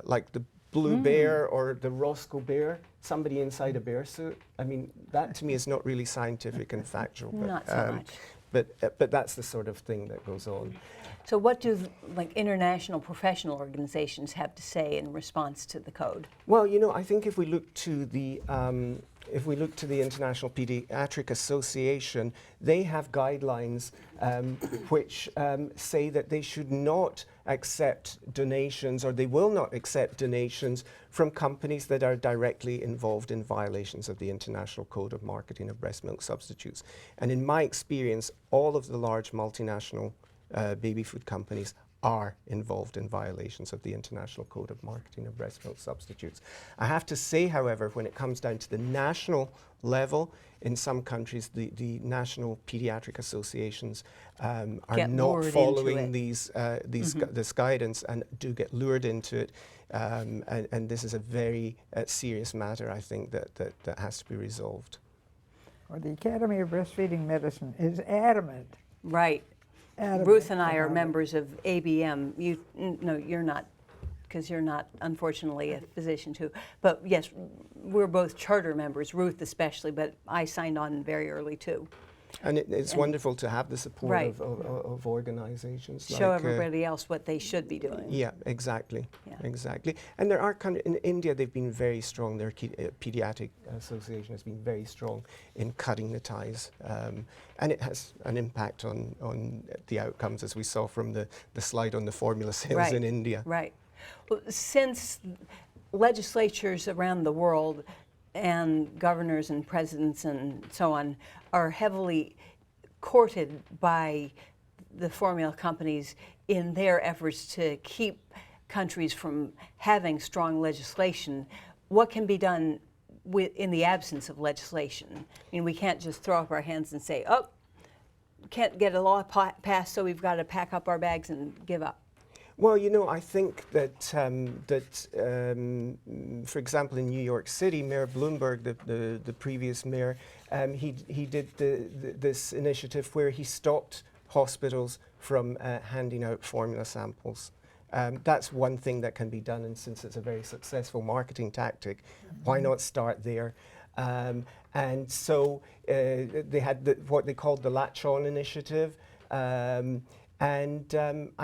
Speaker 2: like the blue bear or the Roscoe bear, somebody inside a bear suit. I mean, that to me is not really scientific and factual. But,
Speaker 1: not so much.
Speaker 2: But that's the sort of thing that goes on.
Speaker 1: So what do like international professional organizations have to say in response to the code?
Speaker 2: Well, you know, I think if we look to the International Pediatric Association, they have guidelines which say that they should not accept donations, or they will not accept donations from companies that are directly involved in violations of the International Code of Marketing of Breast Milk Substitutes. And in my experience, all of the large multinational baby food companies are involved in violations of the International Code of Marketing of Breast Milk Substitutes. I have to say, however, when it comes down to the national level, in some countries, the national pediatric associations are not following this guidance and do get lured into it. And this is a very serious matter, I think, that has to be resolved.
Speaker 3: Well, the Academy of Breastfeeding Medicine is adamant.
Speaker 1: Right. Ruth and I are members of ABM. No, you're not, because you're not, unfortunately, a physician too. But yes, we're both charter members, Ruth especially, but I signed on very early too.
Speaker 2: And it's wonderful to have the support of organizations.
Speaker 1: Show everybody else what they should be doing.
Speaker 2: Yeah, exactly. Yeah. Exactly. And there are in India, they've been very strong. Their Pediatric Association has been very strong in cutting the ties. And it has an impact on the outcomes, as we saw from the slide on the formula sales in India.
Speaker 1: Right. Well, since legislatures around the world and governors and presidents and so on are heavily courted by the formula companies in their efforts to keep countries from having strong legislation, what can be done in the absence of legislation? I mean, we can't just throw up our hands and say, oh, can't get a law passed, so we've got to pack up our bags and give up.
Speaker 2: Well, you know, I think that, for example, in New York City, Mayor Bloomberg, the previous mayor, he did this initiative where he stopped hospitals from handing out formula samples. That's one thing that can be done, and since it's a very successful marketing tactic, why not start there? And so they had what they called the Latch On initiative. I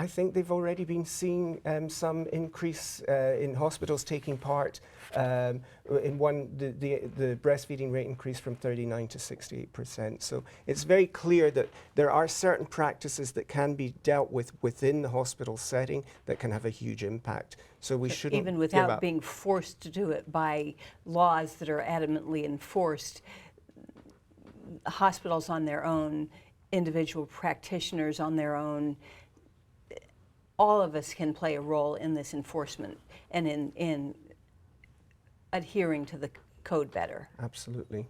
Speaker 2: think they've already been seeing some increase in hospitals taking part. In one, the breastfeeding rate increased from 39 to 68%. So it's very clear that there are certain practices that can be dealt with within the hospital setting that can have a huge impact. So we shouldn't
Speaker 1: even
Speaker 2: give
Speaker 1: without
Speaker 2: up.
Speaker 1: being forced to do it by laws that are adamantly enforced. Hospitals on their own, individual practitioners on their own, all of us can play a role in this enforcement and in adhering to the code better.
Speaker 2: Absolutely.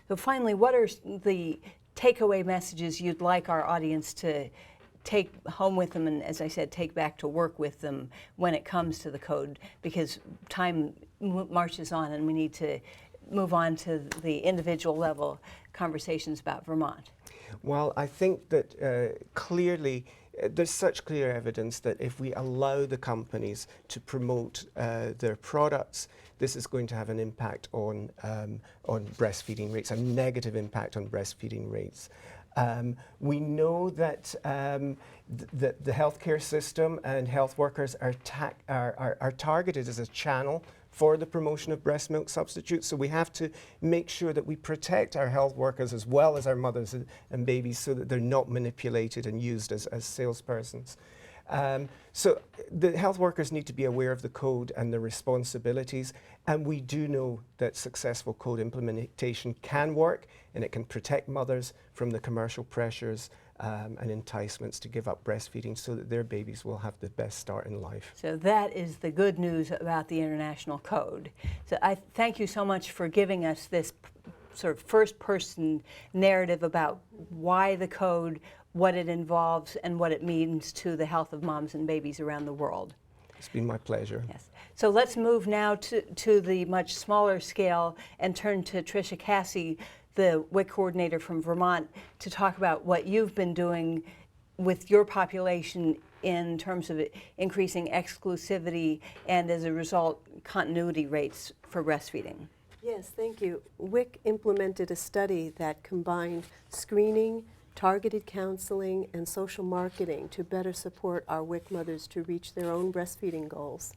Speaker 1: So finally, what are the takeaway messages you'd like our audience to take home with them and, as I said, take back to work with them when it comes to the code? Because time marches on and we need to move on to the individual level conversations about Vermont.
Speaker 2: Well, I think that clearly there's such clear evidence that if we allow the companies to promote their products, this is going to have an impact on breastfeeding rates, a negative impact on breastfeeding rates. We know that the healthcare system and health workers are targeted as a channel for the promotion of breast milk substitutes. So we have to make sure that we protect our health workers as well as our mothers and babies so that they're not manipulated and used as salespersons. So the health workers need to be aware of the code and the responsibilities, and we do know that successful code implementation can work, and it can protect mothers from the commercial pressures and enticements to give up breastfeeding so that their babies will have the best start in life.
Speaker 1: So that is the good news about the International Code. So I thank you so much for giving us this sort of first-person narrative about why the code, what it involves, and what it means to the health of moms and babies around the world.
Speaker 2: It's been my pleasure.
Speaker 1: Yes. So let's move now to the much smaller scale and turn to Tricia Cassi, the WIC coordinator from Vermont, to talk about what you've been doing with your population in terms of increasing exclusivity and, as a result, continuity rates for breastfeeding.
Speaker 6: Yes, thank you. WIC implemented a study that combined screening, targeted counseling, and social marketing to better support our WIC mothers to reach their own breastfeeding goals.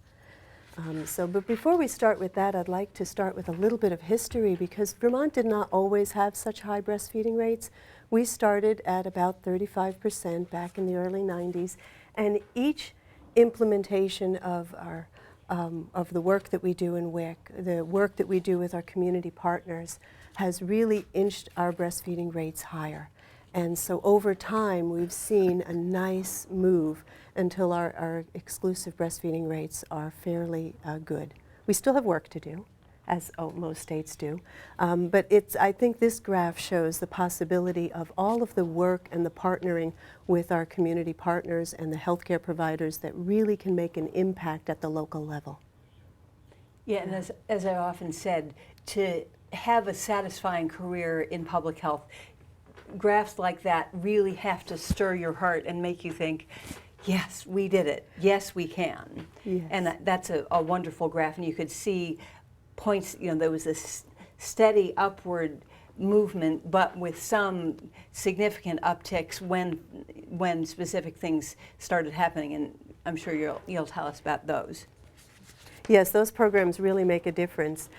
Speaker 6: But before we start with that, I'd like to start with a little bit of history, because Vermont did not always have such high breastfeeding rates. We started at about 35% back in the early 90s, and each implementation of our of the work that we do in WIC, the work that we do with our community partners, has really inched our breastfeeding rates higher. And so over time, we've seen a nice move until our exclusive breastfeeding rates are fairly good. We still have work to do, as most states do, but I think this graph shows the possibility of all of the work and the partnering with our community partners and the healthcare providers that really can make an impact at the local level.
Speaker 1: Yeah, and as I often said, to have a satisfying career in public health, graphs like that really have to stir your heart and make you think, yes, we did it. Yes, we can.
Speaker 6: Yes.
Speaker 1: And that's a wonderful graph. And you could see points, there was this steady upward movement, but with some significant upticks when specific things started happening. And I'm sure you'll tell us about those.
Speaker 6: Yes, those programs really make a difference.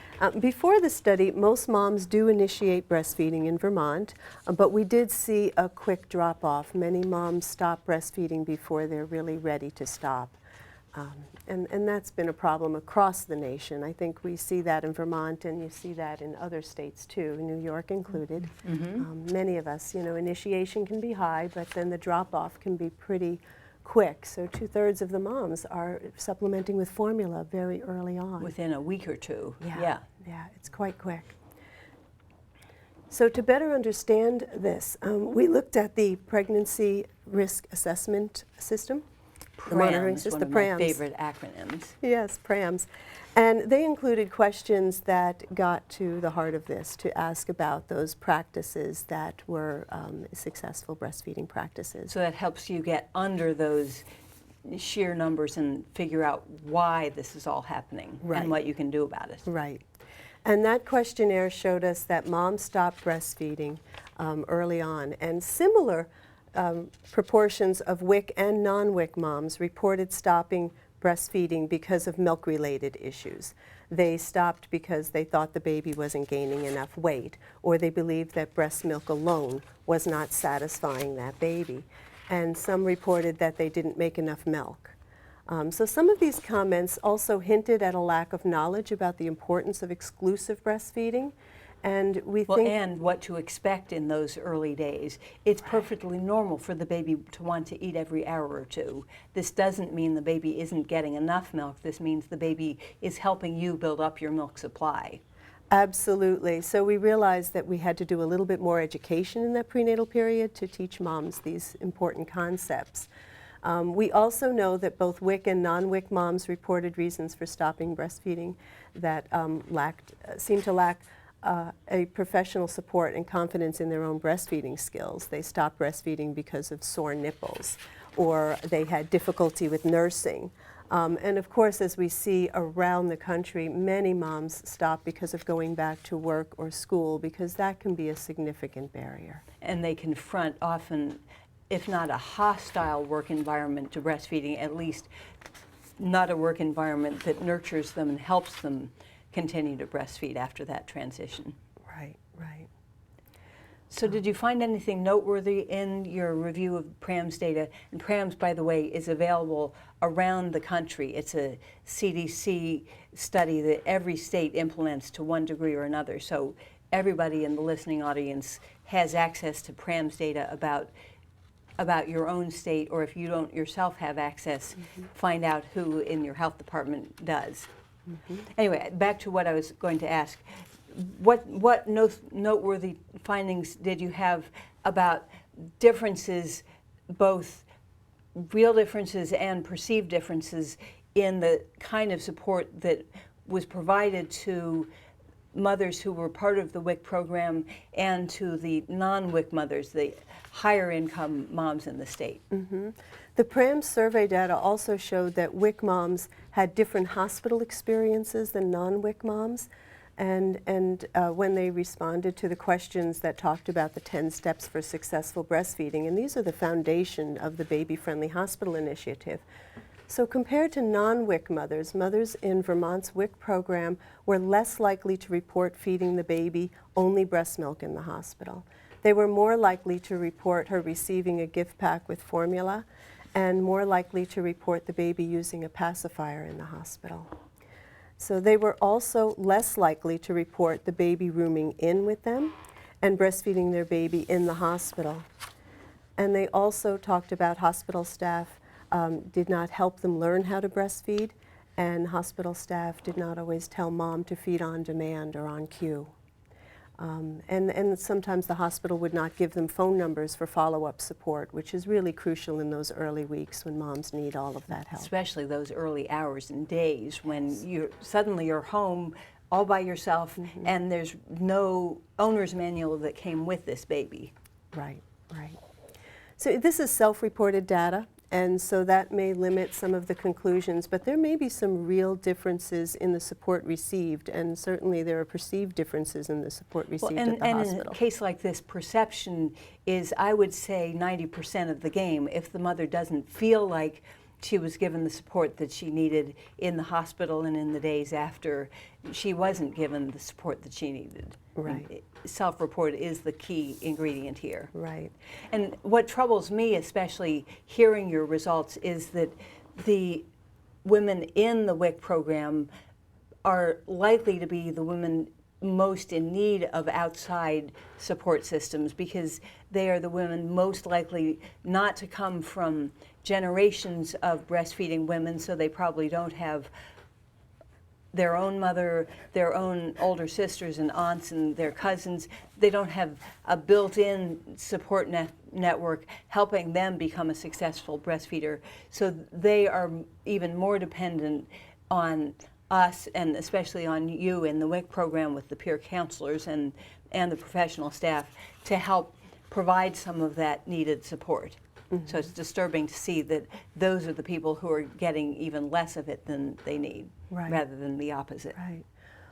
Speaker 6: Before the study, most moms do initiate breastfeeding in Vermont, but we did see a quick drop-off. Many moms stop breastfeeding before they're really ready to stop. And that's been a problem across the nation. I think we see that in Vermont, and you see that in other states too, New York included.
Speaker 1: Mm-hmm.
Speaker 6: Many of us, initiation can be high, but then the drop-off can be pretty quick. So 2/3 of the moms are supplementing with formula very early on.
Speaker 1: Within a week or two.
Speaker 6: Yeah, it's quite quick. So to better understand this, we looked at the pregnancy risk assessment system. The monitoring
Speaker 1: PRAMS,
Speaker 6: system,
Speaker 1: one of
Speaker 6: PRAMS.
Speaker 1: my favorite acronyms.
Speaker 6: Yes, PRAMS. And they included questions that got to the heart of this, to ask about those practices that were successful breastfeeding practices.
Speaker 1: So that helps you get under those sheer numbers and figure out why this is all happening and what you can do about it.
Speaker 6: Right. And that questionnaire showed us that moms stopped breastfeeding early on. And similar proportions of WIC and non-WIC moms reported stopping breastfeeding because of milk-related issues. They stopped because they thought the baby wasn't gaining enough weight, or they believed that breast milk alone was not satisfying that baby. And some reported that they didn't make enough milk. So some of these comments also hinted at a lack of knowledge about the importance of exclusive breastfeeding. And we think
Speaker 1: and what to expect in those early days. It's perfectly normal for the baby to want to eat every hour or two. This doesn't mean the baby isn't getting enough milk. This means the baby is helping you build up your milk supply.
Speaker 6: Absolutely. So we realized that we had to do a little bit more education in that prenatal period to teach moms these important concepts. We also know that both WIC and non-WIC moms reported reasons for stopping breastfeeding that seemed to lack a professional support and confidence in their own breastfeeding skills. They stopped breastfeeding because of sore nipples, or they had difficulty with nursing. And of course, as we see around the country, many moms stop because of going back to work or school, because that can be a significant barrier.
Speaker 1: And they confront often, if not a hostile work environment to breastfeeding, at least not a work environment that nurtures them and helps them continue to breastfeed after that transition.
Speaker 6: Right, right.
Speaker 1: So did you find anything noteworthy in your review of PRAMS data? And PRAMS, by the way, is available around the country. It's a CDC study that every state implements to one degree or another. So everybody in the listening audience has access to PRAMS data about your own state, or if you don't yourself have access, find out who in your health department does. Anyway, back to what I was going to ask. What noteworthy findings did you have about differences, both real differences and perceived differences, in the kind of support that was provided to mothers who were part of the WIC program and to the non-WIC mothers, the higher income moms in the state?
Speaker 6: The PRAMS survey data also showed that WIC moms had different hospital experiences than non-WIC moms. And when they responded to the questions that talked about the 10 steps for successful breastfeeding, and these are the foundation of the Baby Friendly Hospital Initiative. So compared to non-WIC mothers, mothers in Vermont's WIC program were less likely to report feeding the baby only breast milk in the hospital. They were more likely to report her receiving a gift pack with formula, and more likely to report the baby using a pacifier in the hospital. So they were also less likely to report the baby rooming in with them and breastfeeding their baby in the hospital. And they also talked about hospital staff did not help them learn how to breastfeed, and hospital staff did not always tell mom to feed on demand or on cue. And sometimes the hospital would not give them phone numbers for follow-up support, which is really crucial in those early weeks when moms need all of that help.
Speaker 1: Especially those early hours and days when suddenly you're home all by yourself and there's no owner's manual that came with this baby.
Speaker 6: Right, right. So this is self-reported data. And so that may limit some of the conclusions, but there may be some real differences in the support received, and certainly there are perceived differences in the support received at the hospital.
Speaker 1: In a case like this, perception is, I would say, 90% of the game. If the mother doesn't feel like she was given the support that she needed in the hospital and in the days after, she wasn't given the support that she needed.
Speaker 6: Right.
Speaker 1: Self-report is the key ingredient here.
Speaker 6: Right.
Speaker 1: And what troubles me, especially hearing your results, is that the women in the WIC program are likely to be the women most in need of outside support systems, because they are the women most likely not to come from generations of breastfeeding women, so they probably don't have their own mother, their own older sisters and aunts and their cousins. They don't have a built-in support network helping them become a successful breastfeeder. So they are even more dependent on us, and especially on you in the WIC program with the peer counselors and the professional staff, to help provide some of that needed support. So it's disturbing to see that those are the people who are getting even less of it than they need,
Speaker 6: Right.
Speaker 1: rather than the opposite.
Speaker 6: Right.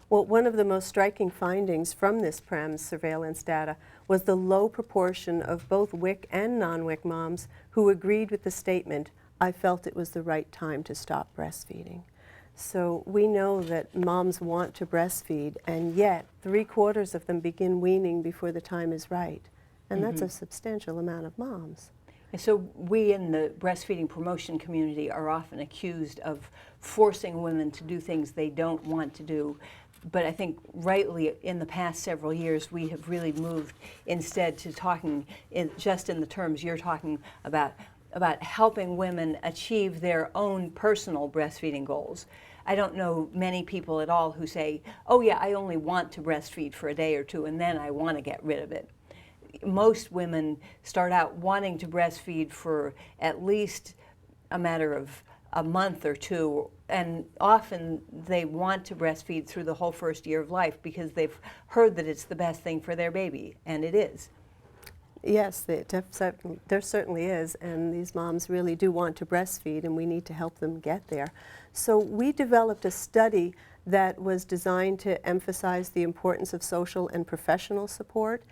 Speaker 6: Well, one of the most striking findings from this PREMS surveillance data was the low proportion of both WIC and non-WIC moms who agreed with the statement, "I felt it was the right time to stop breastfeeding." So we know that moms want to breastfeed, and yet 3/4 of them begin weaning before the time is right. And that's a substantial amount of moms.
Speaker 1: And so we in the breastfeeding promotion community are often accused of forcing women to do things they don't want to do. But I think rightly in the past several years we have really moved instead to talking just in the terms you're talking about helping women achieve their own personal breastfeeding goals. I don't know many people at all who say, oh yeah, I only want to breastfeed for a day or two and then I want to get rid of it. Most women start out wanting to breastfeed for at least a matter of a month or two, and often they want to breastfeed through the whole first year of life because they've heard that it's the best thing for their baby, and it is.
Speaker 6: Yes, there certainly is, and these moms really do want to breastfeed, and we need to help them get there. So we developed a study that was designed to emphasize the importance of social and professional support.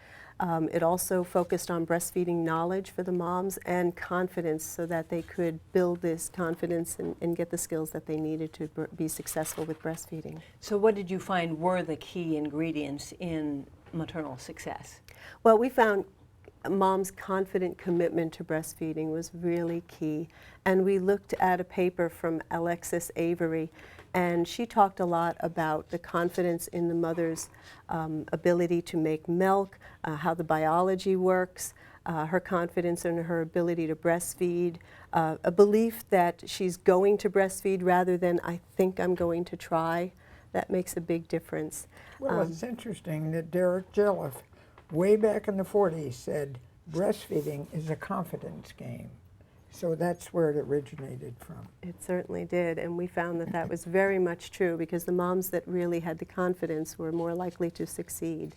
Speaker 6: It also focused on breastfeeding knowledge for the moms and confidence so that they could build this confidence and get the skills that they needed to be successful with breastfeeding.
Speaker 1: So what did you find were the key ingredients in maternal success?
Speaker 6: Well, we found mom's confident commitment to breastfeeding was really key. And we looked at a paper from Alexis Avery, and she talked a lot about the confidence in the mother's ability to make milk, how the biology works, her confidence in her ability to breastfeed, a belief that she's going to breastfeed rather than I think I'm going to try. That makes a big difference.
Speaker 3: Well, it's interesting that Derek Jelliff, way back in the 40s, said breastfeeding is a confidence game. So that's where it originated from.
Speaker 6: It certainly did, and we found that that was very much true because the moms that really had the confidence were more likely to succeed.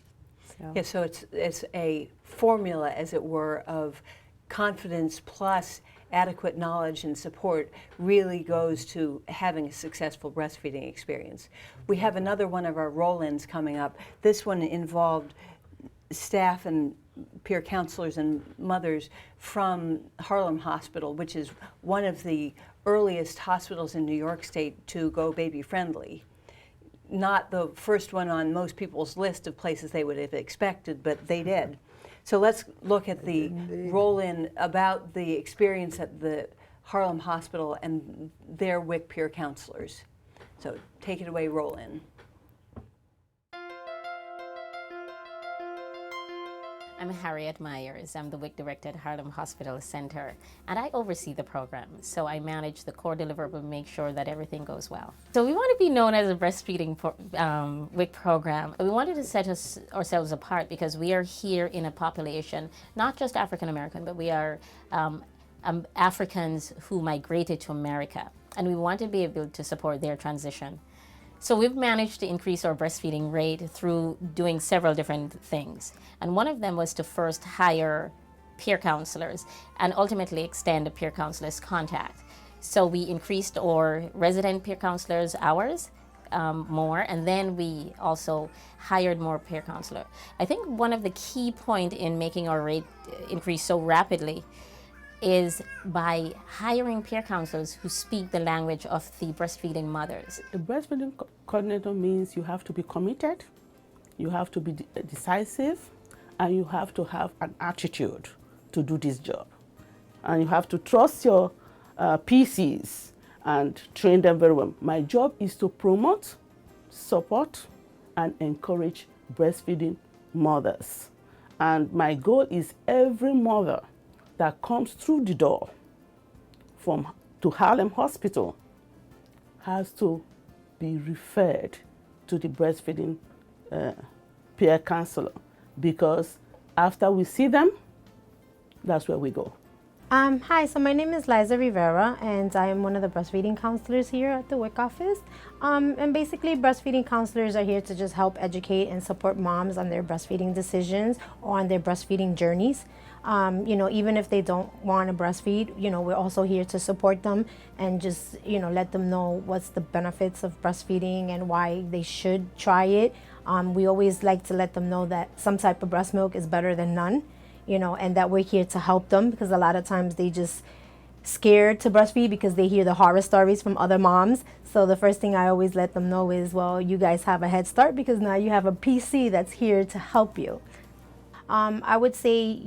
Speaker 6: So.
Speaker 1: Yeah, so it's a formula, as it were, of confidence plus adequate knowledge and support really goes to having a successful breastfeeding experience. We have another one of our roll-ins coming up. This one involved staff and peer counselors and mothers from Harlem Hospital, which is one of the earliest hospitals in New York State to go baby-friendly. Not the first one on most people's list of places they would have expected, but they did. So let's look at the roll-in about the experience at the Harlem Hospital and their WIC peer counselors. So take it away, roll-in.
Speaker 7: I'm Harriet Myers. I'm the WIC director at Harlem Hospital Center, and I oversee the program. So I manage the core deliverable, make sure that everything goes well. So we want to be known as a breastfeeding WIC program. We wanted to set ourselves apart because we are here in a population, not just African American, but we are Africans who migrated to America, and we want to be able to support their transition. So we've managed to increase our breastfeeding rate through doing several different things. And one of them was to first hire peer counselors and ultimately extend the peer counselors' contact. So we increased our resident peer counselors' hours more, and then we also hired more peer counselors. I think one of the key points in making our rate increase so rapidly is by hiring peer counselors who speak the language of the breastfeeding mothers.
Speaker 8: A breastfeeding coordinator means you have to be committed, you have to be decisive, and you have to have an attitude to do this job. And you have to trust your PCs and train them very well. My job is to promote, support, and encourage breastfeeding mothers. And my goal is every mother that comes through the door to Harlem Hospital has to be referred to the breastfeeding peer counselor, because after we see them, that's where we go.
Speaker 9: Hi, so my name is Liza Rivera, and I am one of the breastfeeding counselors here at the WIC office. And basically, breastfeeding counselors are here to just help educate and support moms on their breastfeeding decisions or on their breastfeeding journeys. Even if they don't want to breastfeed, we're also here to support them and just, let them know what's the benefits of breastfeeding and why they should try it. We always like to let them know that some type of breast milk is better than none. And that we're here to help them, because a lot of times they just scared to breastfeed because they hear the horror stories from other moms. So the first thing I always let them know is, well, you guys have a head start because now you have a PC that's here to help you. I would say,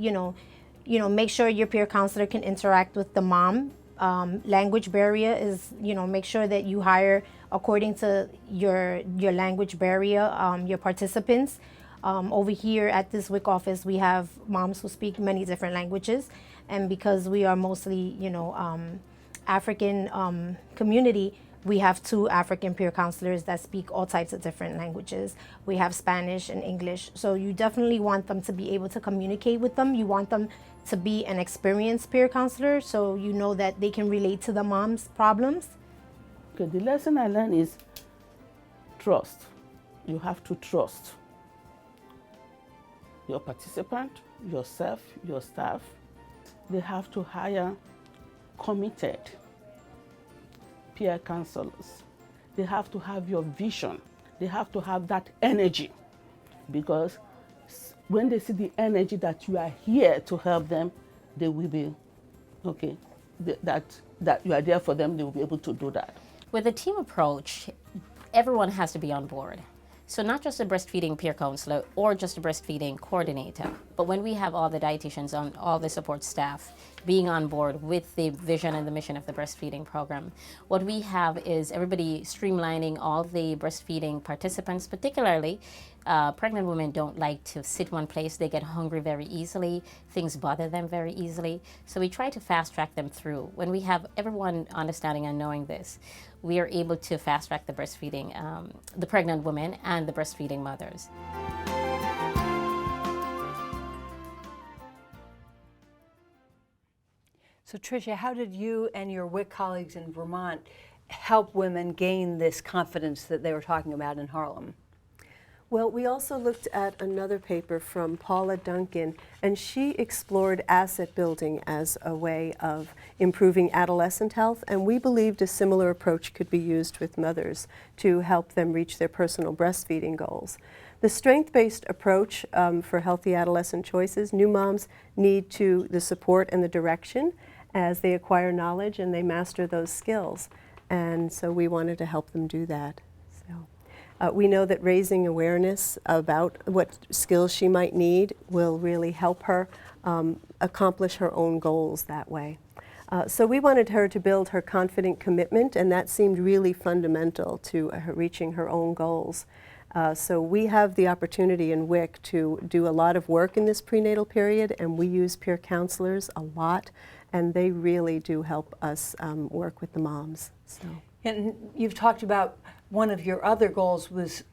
Speaker 9: make sure your peer counselor can interact with the mom. Language barrier is, make sure that you hire according to your language barrier, your participants. Over here at this WIC office, we have moms who speak many different languages, and because we are mostly, African community, we have 2 African peer counselors that speak all types of different languages. We have Spanish and English, so you definitely want them to be able to communicate with them. You want them to be an experienced peer counselor, so you know that they can relate to the mom's problems.
Speaker 8: Okay, the lesson I learned is trust. You have to trust your participant, yourself, your staff. They have to hire committed peer counselors. They have to have your vision. They have to have that energy, because when they see the energy that you are here to help them, they will be, okay, that you are there for them, they will be able to do that.
Speaker 7: With a team approach, everyone has to be on board. So not just a breastfeeding peer counselor or just a breastfeeding coordinator, but when we have all the dietitians on all the support staff being on board with the vision and the mission of the breastfeeding program, what we have is everybody streamlining all the breastfeeding participants, particularly pregnant women don't like to sit one place. They get hungry very easily. Things bother them very easily. So we try to fast track them through. When we have everyone understanding and knowing this, we are able to fast track the breastfeeding, the pregnant women and the breastfeeding mothers.
Speaker 1: So Tricia, how did you and your WIC colleagues in Vermont help women gain this confidence that they were talking about in Harlem?
Speaker 6: Well, we also looked at another paper from Paula Duncan, and she explored asset building as a way of improving adolescent health, and we believed a similar approach could be used with mothers to help them reach their personal breastfeeding goals. The strength-based approach for healthy adolescent choices, new moms need the support and the direction as they acquire knowledge and they master those skills, and so we wanted to help them do that. We know that raising awareness about what skills she might need will really help her accomplish her own goals that way. So we wanted her to build her confident commitment, and that seemed really fundamental to her reaching her own goals. So we have the opportunity in WIC to do a lot of work in this prenatal period, and we use peer counselors a lot, and they really do help us work with the moms. So.
Speaker 1: And you've talked about one of your other goals was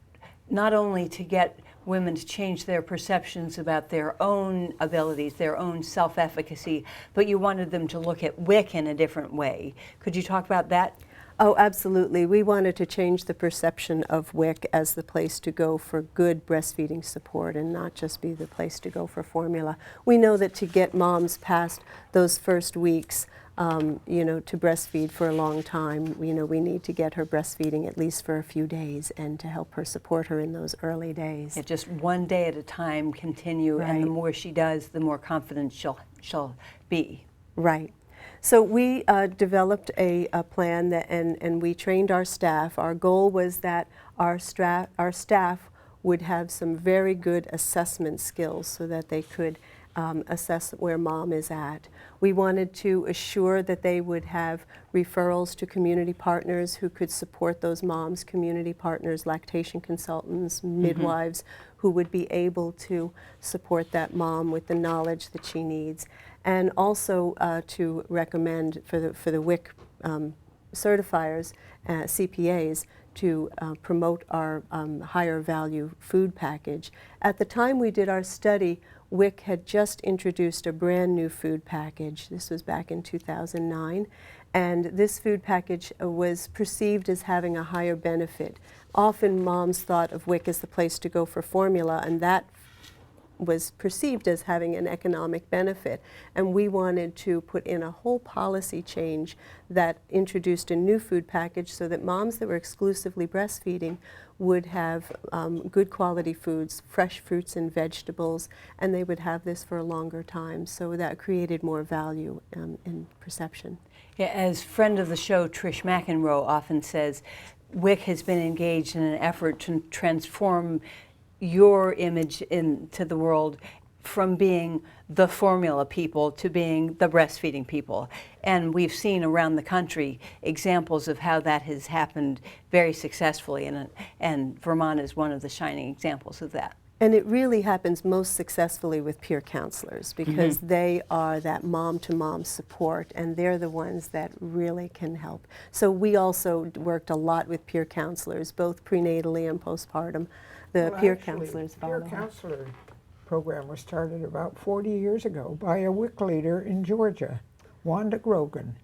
Speaker 1: not only to get women to change their perceptions about their own abilities, their own self-efficacy, but you wanted them to look at WIC in a different way. Could you talk about that?
Speaker 6: Oh, absolutely. We wanted to change the perception of WIC as the place to go for good breastfeeding support and not just be the place to go for formula. We know that to get moms past those first weeks, to breastfeed for a long time, we need to get her breastfeeding at least for a few days and to help her support her in those early days.
Speaker 1: Yeah, just one day at a time, continue,
Speaker 6: Right.
Speaker 1: And the more she does, the more confident she'll be.
Speaker 6: Right. So we developed a plan and we trained our staff. Our goal was that our staff would have some very good assessment skills so that they could assess where mom is at. We wanted to assure that they would have referrals to community partners who could support those moms, community partners, lactation consultants, midwives, who would be able to support that mom with the knowledge that she needs. And also to recommend for the WIC certifiers, CPAs, to promote our higher value food package. At the time we did our study, WIC had just introduced a brand new food package. This was back in 2009. And this food package was perceived as having a higher benefit. Often moms thought of WIC as the place to go for formula, and that was perceived as having an economic benefit. And we wanted to put in a whole policy change that introduced a new food package so that moms that were exclusively breastfeeding would have good quality foods, fresh fruits and vegetables, and they would have this for a longer time. So that created more value in perception.
Speaker 1: Yeah, as friend of the show, Trish McEnroe often says, WIC has been engaged in an effort to transform your image into the world from being the formula people to being the breastfeeding people. And we've seen around the country examples of how that has happened very successfully, and Vermont is one of the shining examples of that.
Speaker 6: And it really happens most successfully with peer counselors because they are that mom-to-mom support, and they're the ones that really can help. So we also worked a lot with peer counselors, both prenatally and postpartum. The peer counselors follow.
Speaker 3: The peer counselor program was started about 40 years ago by a WIC leader in Georgia, Wanda Grogan,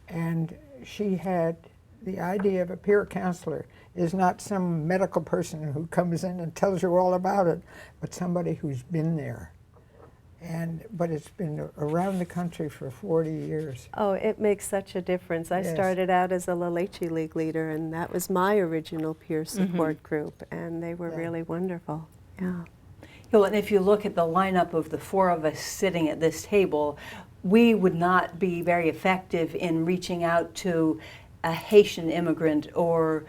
Speaker 3: and she had the idea of a peer counselor is not some medical person who comes in and tells you all about it, but somebody who's been there. But it's been around the country for 40 years.
Speaker 6: Oh, it makes such a difference. I started out as a La Leche League leader, and that was my original peer support group, and they were really wonderful. Yeah.
Speaker 1: Well, and if you look at the lineup of the four of us sitting at this table, we would not be very effective in reaching out to a Haitian immigrant or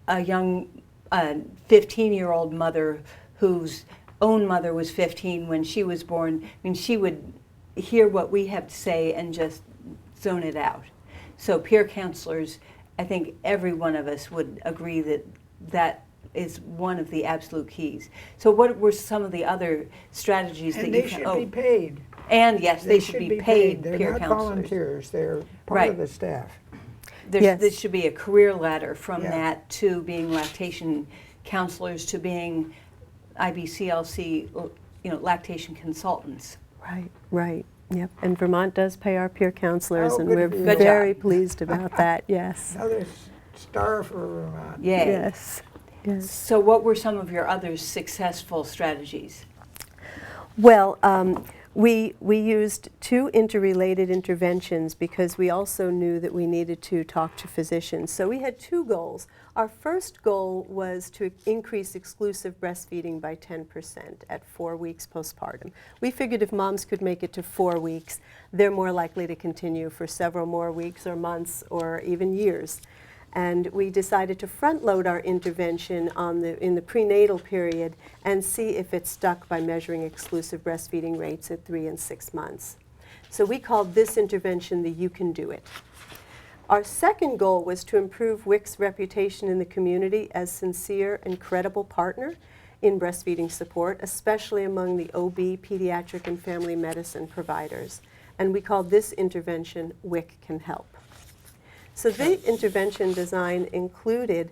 Speaker 1: a young 15-year-old mother whose own mother was 15 when she was born. I mean, she would hear what we have to say and just zone it out. So peer counselors, I think every one of us would agree that that is one of the absolute keys. So what were some of the other strategies that you
Speaker 3: found? And they should be paid.
Speaker 1: And yes, they should be paid
Speaker 3: They're
Speaker 1: peer
Speaker 3: not
Speaker 1: counselors.
Speaker 3: Volunteers, they're part of the staff.
Speaker 1: There should be a career ladder from that to being lactation counselors to being IBCLC, lactation consultants.
Speaker 6: Right, right. Yep. And Vermont does pay our peer counselors, and we're
Speaker 1: Good
Speaker 6: very
Speaker 1: job.
Speaker 6: pleased about that. Yes.
Speaker 3: Another star for Vermont.
Speaker 1: Yay.
Speaker 6: Yes. Yes.
Speaker 1: So what were some of your other successful strategies?
Speaker 6: Well, we used two interrelated interventions because we also knew that we needed to talk to physicians. So we had two goals. Our first goal was to increase exclusive breastfeeding by 10% at 4 weeks postpartum. We figured if moms could make it to 4 weeks, they're more likely to continue for several more weeks or months or even years. And we decided to front load our intervention in the prenatal period and see if it stuck by measuring exclusive breastfeeding rates at 3 and 6 months. So we called this intervention the You Can Do It. Our second goal was to improve WIC's reputation in the community as sincere and credible partner in breastfeeding support, especially among the OB, pediatric, and family medicine providers. And we called this intervention WIC Can Help. So the intervention design included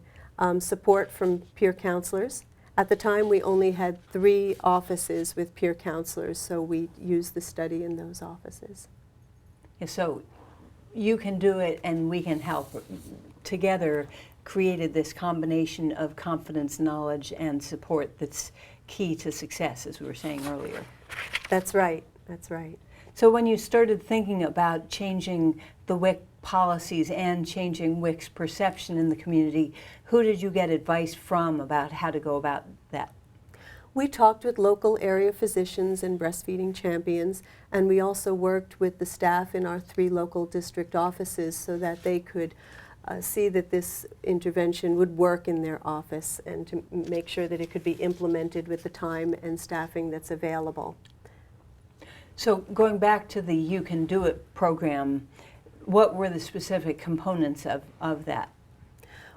Speaker 6: support from peer counselors. At the time, we only had 3 offices with peer counselors, so we used the study in those offices.
Speaker 1: Yeah, so You Can Do It and We Can Help together created this combination of confidence, knowledge, and support that's key to success, as we were saying earlier.
Speaker 6: That's right. That's right.
Speaker 1: So when you started thinking about changing the WIC policies and changing WIC's perception in the community, who did you get advice from about how to go about that?
Speaker 6: We talked with local area physicians and breastfeeding champions, and we also worked with the staff in our 3 local district offices so that they could see that this intervention would work in their office and to make sure that it could be implemented with the time and staffing that's available.
Speaker 1: So going back to the You Can Do It program, what were the specific components of that?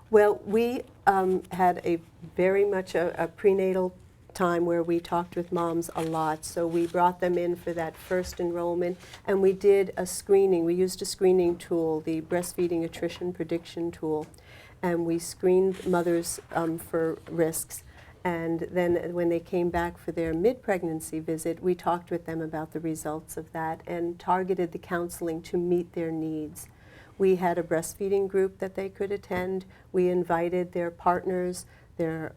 Speaker 6: Well, we had a very much a prenatal time where we talked with moms a lot. So we brought them in for that first enrollment, and we did a screening. We used a screening tool, the breastfeeding attrition prediction tool, and we screened mothers for risks. And then when they came back for their mid-pregnancy visit, we talked with them about the results of that and targeted the counseling to meet their needs. We had a breastfeeding group that they could attend. We invited their partners, their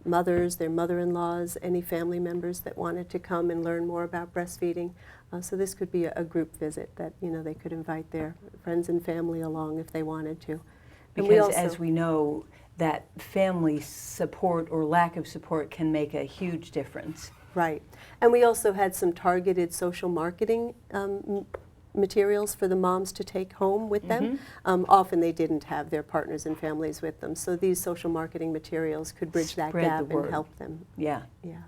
Speaker 6: mothers, their mother-in-laws, any family members that wanted to come and learn more about breastfeeding. So this could be a group visit that, you know, they could invite their friends and family along if they wanted to. And
Speaker 1: Because as we know, that family support or lack of support can make a huge difference.
Speaker 6: Right. And we also had some targeted social marketing materials for the moms to take home with them. Often they didn't have their partners and families with them, so these social marketing materials could bridge that gap and help them.
Speaker 1: Yeah.
Speaker 6: Yeah.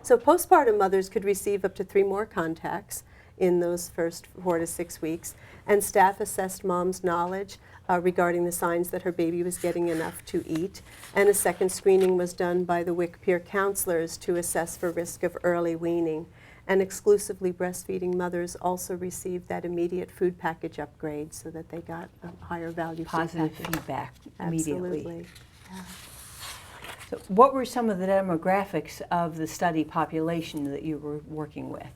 Speaker 6: So postpartum mothers could receive up to 3 more contacts in those first 4 to 6 weeks, and staff assessed mom's knowledge regarding the signs that her baby was getting enough to eat, and a second screening was done by the WIC peer counselors to assess for risk of early weaning. And exclusively breastfeeding mothers also received that immediate food package upgrade so that they got a higher value
Speaker 1: Positive
Speaker 6: food package.
Speaker 1: feedback immediately.
Speaker 6: Absolutely. Yeah.
Speaker 1: So what were some of the demographics of the study population that you were working with?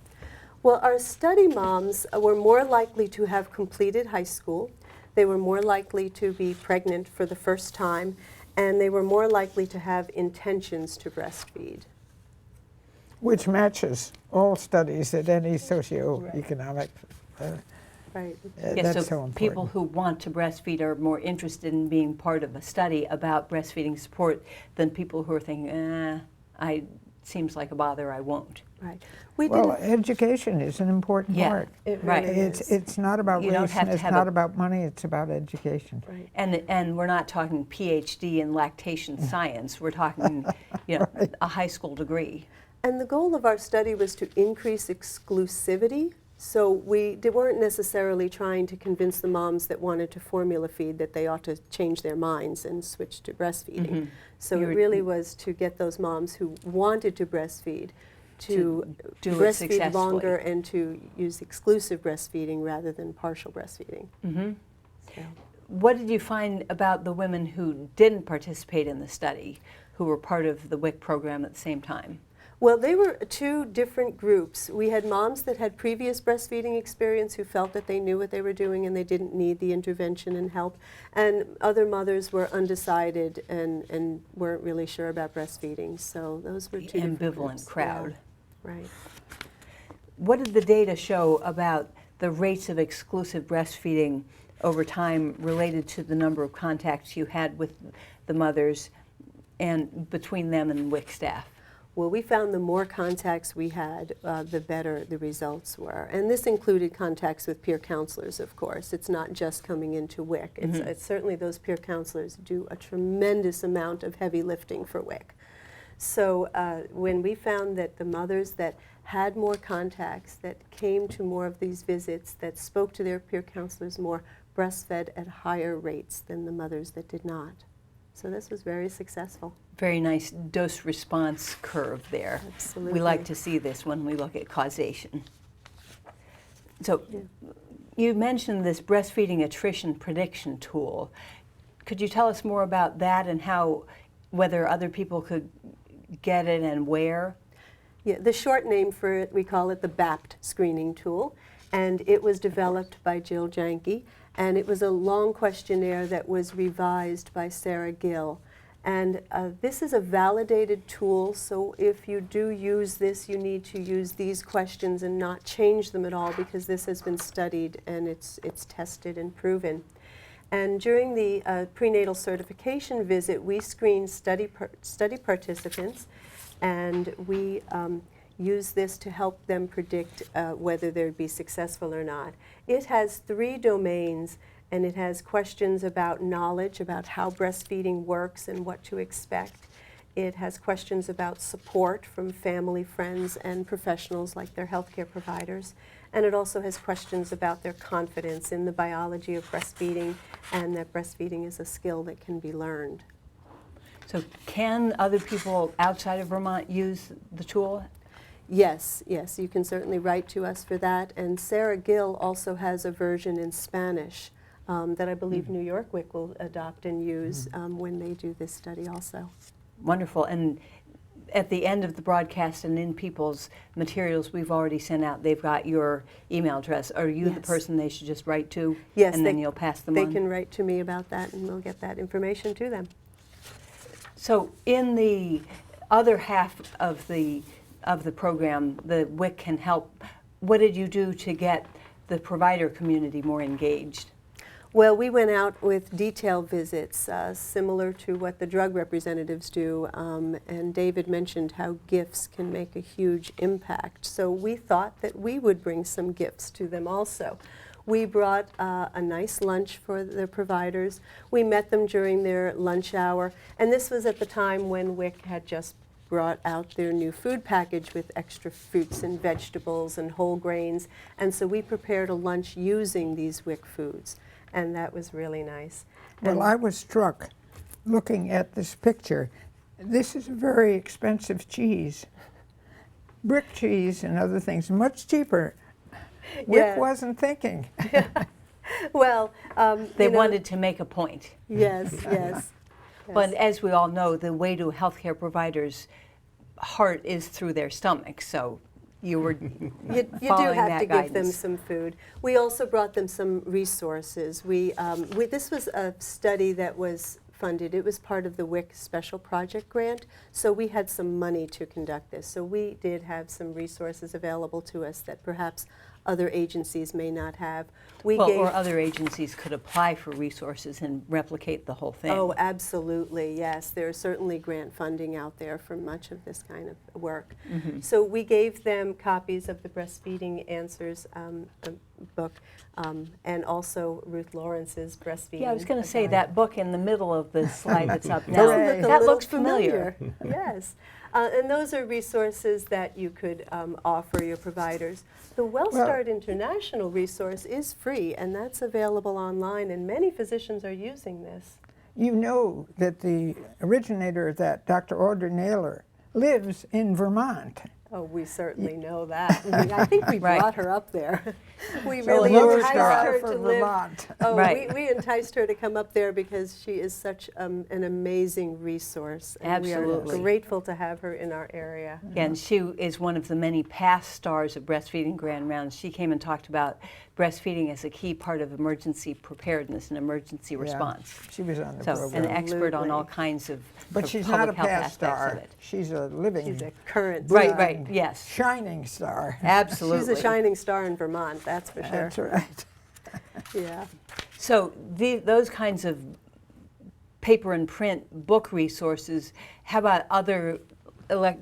Speaker 6: Well, our study moms were more likely to have completed high school. They were more likely to be pregnant for the first time, and they were more likely to have intentions to breastfeed.
Speaker 3: Which matches all studies at any socioeconomic.
Speaker 6: Right.
Speaker 1: Yes,
Speaker 3: That's
Speaker 1: so
Speaker 3: important.
Speaker 1: people who want to breastfeed are more interested in being part of a study about breastfeeding support than people who are thinking, seems like a bother, I won't.
Speaker 6: Right.
Speaker 3: Well, education is an important part.
Speaker 6: It
Speaker 1: Right.
Speaker 6: really is.
Speaker 3: It's not about
Speaker 1: You don't
Speaker 3: race,
Speaker 1: have
Speaker 3: and
Speaker 1: to
Speaker 3: it's
Speaker 1: have
Speaker 3: not
Speaker 1: a-
Speaker 3: about money, it's about education.
Speaker 6: Right.
Speaker 1: And we're not talking PhD in lactation science. We're talking, you know, a high school degree.
Speaker 6: And the goal of our study was to increase exclusivity. So we weren't necessarily trying to convince the moms that wanted to formula feed that they ought to change their minds and switch to breastfeeding. So it really was to get those moms who wanted to breastfeed to
Speaker 1: do it
Speaker 6: breastfeed
Speaker 1: successfully.
Speaker 6: longer and to use exclusive breastfeeding rather than partial breastfeeding. So.
Speaker 1: What did you find about the women who didn't participate in the study, who were part of the WIC program at the same time?
Speaker 6: Well, they were 2 different groups. We had moms that had previous breastfeeding experience who felt that they knew what they were doing and they didn't need the intervention and help. And other mothers were undecided and weren't really sure about breastfeeding. So those were 2 different
Speaker 1: Ambivalent
Speaker 6: groups.
Speaker 1: crowd.
Speaker 6: Yeah. Right.
Speaker 1: What did the data show about the rates of exclusive breastfeeding over time related to the number of contacts you had with the mothers and between them and WIC staff?
Speaker 6: Well, we found the more contacts we had, the better the results were. And this included contacts with peer counselors, of course. It's not just coming into WIC. It's certainly those peer counselors do a tremendous amount of heavy lifting for WIC. So when we found that the mothers that had more contacts, that came to more of these visits, that spoke to their peer counselors more, breastfed at higher rates than the mothers that did not. So this was very successful.
Speaker 1: Very nice dose response curve there.
Speaker 6: Absolutely.
Speaker 1: We like to see this when we look at causation. So you mentioned this breastfeeding attrition prediction tool. Could you tell us more about that and how, whether other people could get it and where?
Speaker 6: Yeah, the short name for it, we call it the BAPT screening tool, and it was developed by Jill Janke, and it was a long questionnaire that was revised by Sarah Gill. And this is a validated tool, so if you do use this, you need to use these questions and not change them at all, because this has been studied and it's tested and proven. And during the prenatal certification visit, we screened study participants, and we use this to help them predict whether they'd be successful or not. It has 3 domains, and it has questions about knowledge, about how breastfeeding works and what to expect. It has questions about support from family, friends, and professionals like their healthcare providers. And it also has questions about their confidence in the biology of breastfeeding and that breastfeeding is a skill that can be learned.
Speaker 1: So can other people outside of Vermont use the tool?
Speaker 6: Yes, yes, you can certainly write to us for that. And Sarah Gill also has a version in Spanish that I believe New York WIC will adopt and use when they do this study also.
Speaker 1: Wonderful. And at the end of the broadcast and in people's materials we've already sent out, they've got your email address. Are you the person they should just write to?
Speaker 6: Yes.
Speaker 1: And then you'll pass them on?
Speaker 6: They can write to me about that, and we'll get that information to them.
Speaker 1: So in the other half of the program, the WIC Can Help, what did you do to get the provider community more engaged?
Speaker 6: Well, we went out with detailed visits, similar to what the drug representatives do, and David mentioned how gifts can make a huge impact. So we thought that we would bring some gifts to them also. We brought a nice lunch for the providers. We met them during their lunch hour, and this was at the time when WIC had just brought out their new food package with extra fruits and vegetables and whole grains, and so we prepared a lunch using these WIC foods. And that was really nice.
Speaker 3: Well, I was struck looking at this picture. This is a very expensive cheese. Brick cheese and other things, much cheaper. WIC wasn't thinking.
Speaker 6: Well,
Speaker 1: they wanted to make a point.
Speaker 6: Yes, yes.
Speaker 1: But as we all know, the way to a healthcare provider's heart is through their stomach. So you were
Speaker 6: you do
Speaker 1: following
Speaker 6: have
Speaker 1: that
Speaker 6: to
Speaker 1: guidance.
Speaker 6: give them some food. We also brought them some resources. This was a study that was funded. It was part of the WIC Special Project Grant, so we had some money to conduct this. So we did have some resources available to us that perhaps other agencies may not have.
Speaker 1: Or other agencies could apply for resources and replicate the whole thing.
Speaker 6: Oh, absolutely, yes. There's certainly grant funding out there for much of this kind of work.
Speaker 1: Mm-hmm.
Speaker 6: So we gave them copies of the Breastfeeding Answers book, and also Ruth Lawrence's Breastfeeding.
Speaker 1: Yeah, I was going to say that book in the middle of the slide that's up now.
Speaker 6: Doesn't look a
Speaker 1: That
Speaker 6: little
Speaker 1: looks familiar.
Speaker 6: Yes. And those are resources that you could offer your providers. The WellStart International resource is free, and that's available online, and many physicians are using this.
Speaker 3: You know that the originator of that, Dr. Audrey Naylor, lives in Vermont.
Speaker 6: Oh, we certainly know that. I think we
Speaker 1: Right.
Speaker 6: brought her up there. We
Speaker 3: So
Speaker 6: really
Speaker 3: lower
Speaker 6: enticed
Speaker 3: star
Speaker 6: her
Speaker 3: for
Speaker 6: to live.
Speaker 3: Vermont.
Speaker 6: Oh,
Speaker 1: Right.
Speaker 6: we enticed her to come up there because she is such an amazing resource. And we
Speaker 1: Absolutely.
Speaker 6: are grateful to have her in our area.
Speaker 1: And she is one of the many past stars of Breastfeeding Grand Rounds. She came and talked about breastfeeding as a key part of emergency preparedness and emergency response.
Speaker 3: She was on the
Speaker 1: So
Speaker 3: program.
Speaker 1: an expert on all
Speaker 6: Absolutely.
Speaker 1: kinds of
Speaker 3: But she's not a
Speaker 1: public health
Speaker 3: past
Speaker 1: aspects
Speaker 3: star.
Speaker 1: of it.
Speaker 3: She's a living,
Speaker 6: She's a current
Speaker 1: Right,
Speaker 6: star.
Speaker 1: right, yes.
Speaker 3: shining star.
Speaker 1: Absolutely.
Speaker 6: She's a shining star in Vermont, that's for sure.
Speaker 3: That's right.
Speaker 6: Yeah.
Speaker 1: So those kinds of paper and print book resources, how about other,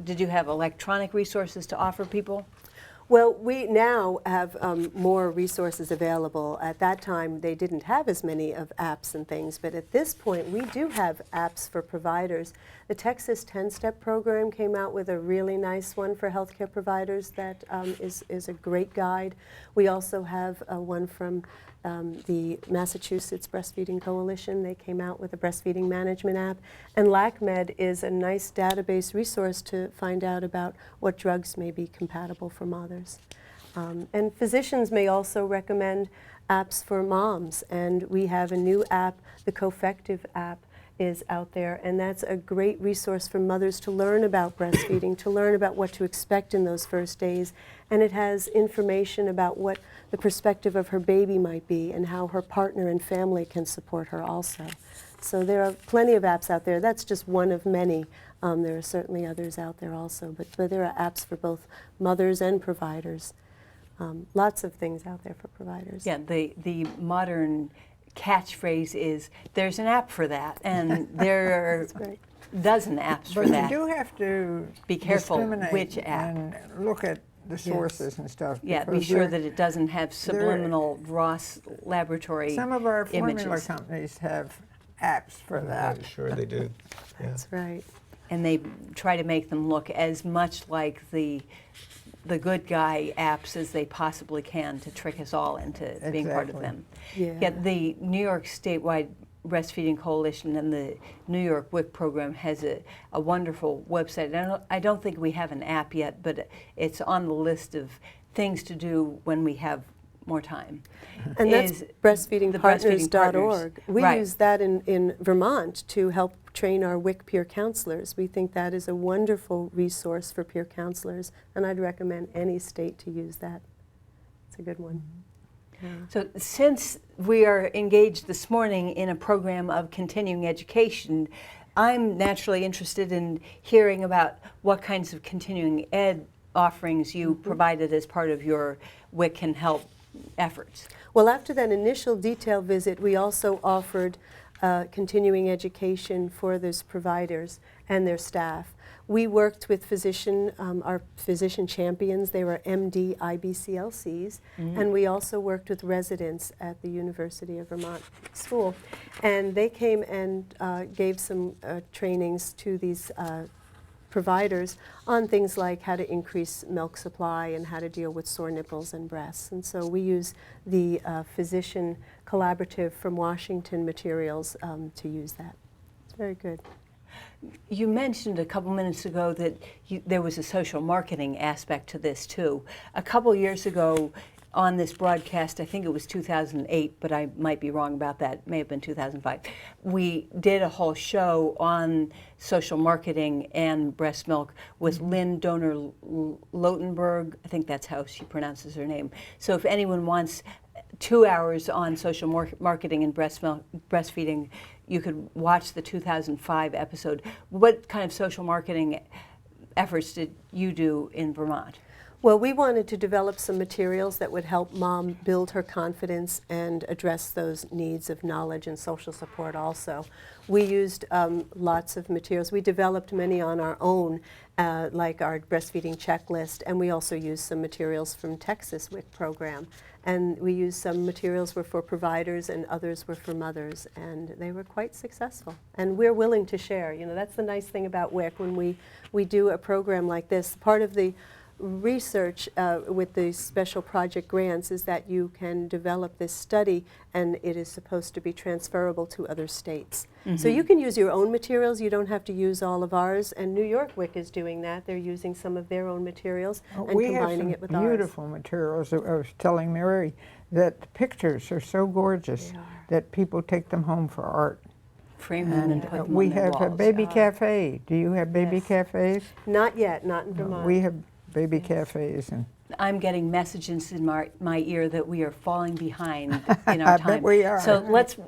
Speaker 1: did you have electronic resources to offer people?
Speaker 6: Well, we now have more resources available. At that time, they didn't have as many of apps and things, but at this point, we do have apps for providers. The Texas 10-Step program came out with a really nice one for healthcare providers that is a great guide. We also have one from the Massachusetts Breastfeeding Coalition. They came out with a breastfeeding management app. And LACMED is a nice database resource to find out about what drugs may be compatible for mothers. And physicians may also recommend apps for moms. And we have a new app, the Cofective app is out there, and that's a great resource for mothers to learn about breastfeeding, to learn about what to expect in those first days. And it has information about what the perspective of her baby might be and how her partner and family can support her also. So there are plenty of apps out there. That's just one of many. There are certainly others out there also, but there are apps for both mothers and providers. Lots of things out there for providers.
Speaker 1: Yeah, the modern catchphrase is, there's an app for that, and there are
Speaker 6: Right.
Speaker 1: a dozen apps for
Speaker 3: But
Speaker 1: that.
Speaker 3: you do have to
Speaker 1: Be careful
Speaker 3: discriminate
Speaker 1: which app.
Speaker 3: and look at the sources and stuff.
Speaker 1: Yeah, be
Speaker 3: because
Speaker 1: sure
Speaker 3: they're-
Speaker 1: that it doesn't have subliminal Ross laboratory
Speaker 3: some of our formula
Speaker 1: images.
Speaker 3: companies have apps for that.
Speaker 2: I'm sure they do. Yeah.
Speaker 6: That's right.
Speaker 1: And they try to make them look as much like the good guy apps as they possibly can to trick us all into being part of
Speaker 3: Exactly.
Speaker 1: them.
Speaker 6: Yeah.
Speaker 1: Yet the New York Statewide Breastfeeding Coalition and the New York WIC program has a wonderful website. I don't think we have an app yet, but it's on the list of things to do when we have more time.
Speaker 6: And that's breastfeedingpartners.org. We
Speaker 1: Right.
Speaker 6: use that in Vermont to help train our WIC peer counselors. We think that is a wonderful resource for peer counselors, and I'd recommend any state to use that. It's a good one.
Speaker 1: So since we are engaged this morning in a program of continuing education, I'm naturally interested in hearing about what kinds of continuing ed offerings you provided as part of your WIC and Help efforts.
Speaker 6: Well, after that initial detail visit, we also offered continuing education for those providers and their staff. We worked with our physician champions. They were MD IBCLCs, and we also worked with residents at the University of Vermont School. And they came and gave some trainings to these providers on things like how to increase milk supply and how to deal with sore nipples and breasts. And so we use the physician collaborative from Washington materials to use that. It's very good.
Speaker 1: You mentioned a couple minutes ago that there was a social marketing aspect to this too. A couple years ago on this broadcast, I think it was 2008, but I might be wrong about that, it may have been 2005, we did a whole show on social marketing and breast milk with Lynn Donner-Lotenberg, I think that's how she pronounces her name. So if anyone wants 2 hours on social marketing and breastfeeding, you could watch the 2005 episode. What kind of social marketing efforts did you do in Vermont?
Speaker 6: Well, we wanted to develop some materials that would help mom build her confidence and address those needs of knowledge and social support also. We used lots of materials. We developed many on our own, like our breastfeeding checklist, and we also used some materials from Texas WIC program. And we used some materials were for providers and others were for mothers, and they were quite successful. And we're willing to share. You know, that's the nice thing about WIC when we do a program like this. Part of the research with the special project grants is that you can develop this study and it is supposed to be transferable to other states. So you can use your own materials, you don't have to use all of ours, and New York WIC is doing that. They're using some of their own materials and combining it with ours.
Speaker 3: We have some beautiful materials. I was telling Mary that the pictures are so gorgeous that people take them home for art.
Speaker 1: Frame them and put them
Speaker 3: we
Speaker 1: on their
Speaker 3: have a
Speaker 1: walls.
Speaker 3: baby cafe. Do you have baby cafes?
Speaker 6: Not yet, not in Vermont.
Speaker 3: We have baby cafes. And
Speaker 1: I'm getting messages in my ear that we are falling behind in our
Speaker 3: I
Speaker 1: time.
Speaker 3: bet we are.
Speaker 1: So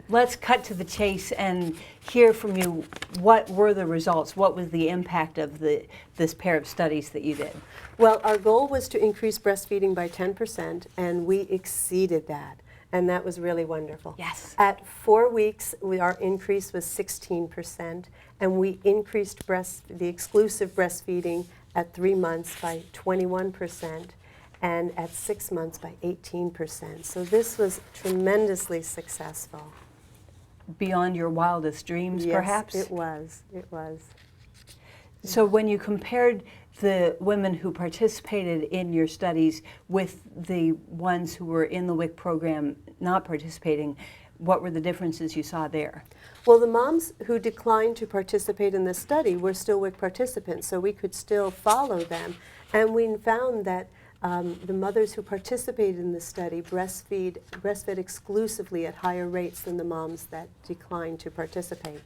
Speaker 1: let's cut to the chase and hear from you. What were the results? What was the impact of this pair of studies that you did?
Speaker 6: Well, our goal was to increase breastfeeding by 10%, and we exceeded that. And that was really wonderful.
Speaker 1: Yes.
Speaker 6: At 4 weeks, our increase was 16%, and we increased the exclusive breastfeeding at 3 months by 21%, and at 6 months by 18%. So this was tremendously successful.
Speaker 1: Beyond your wildest dreams,
Speaker 6: Yes,
Speaker 1: perhaps?
Speaker 6: it was. It was.
Speaker 1: So when you compared the women who participated in your studies with the ones who were in the WIC program not participating, what were the differences you saw there?
Speaker 6: Well, the moms who declined to participate in the study were still WIC participants, so we could still follow them. And we found that the mothers who participated in the study breastfed exclusively at higher rates than the moms that declined to participate.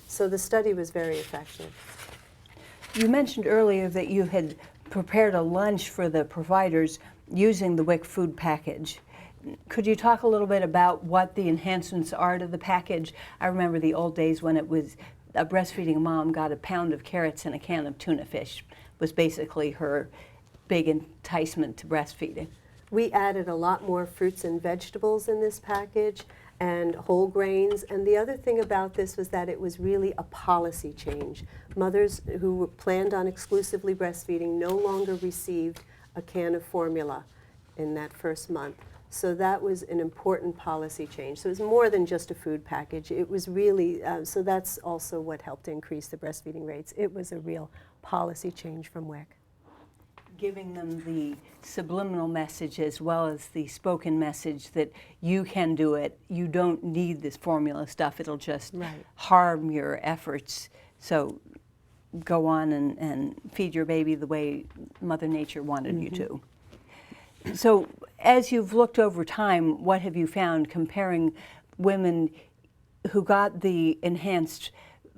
Speaker 6: So the study was very effective.
Speaker 1: You mentioned earlier that you had prepared a lunch for the providers using the WIC food package. Could you talk a little bit about what the enhancements are to the package? I remember the old days when it was a breastfeeding mom got a pound of carrots and a can of tuna fish, was basically her big enticement to breastfeeding.
Speaker 6: We added a lot more fruits and vegetables in this package and whole grains. And the other thing about this was that it was really a policy change. Mothers who were planned on exclusively breastfeeding no longer received a can of formula in that first month. So that was an important policy change. So it was more than just a food package. It was really, so that's also what helped increase the breastfeeding rates. It was a real policy change from WIC.
Speaker 1: Giving them the subliminal message as well as the spoken message that you can do it. You don't need this formula stuff. It'll just harm your efforts. So go on and feed your baby the way Mother Nature wanted you to. So as you've looked over time, what have you found comparing women who got the enhanced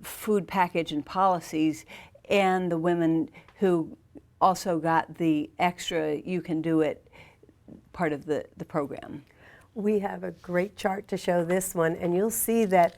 Speaker 1: food package and policies and the women who also got the extra you can do it part of the program?
Speaker 6: We have a great chart to show this one, and you'll see that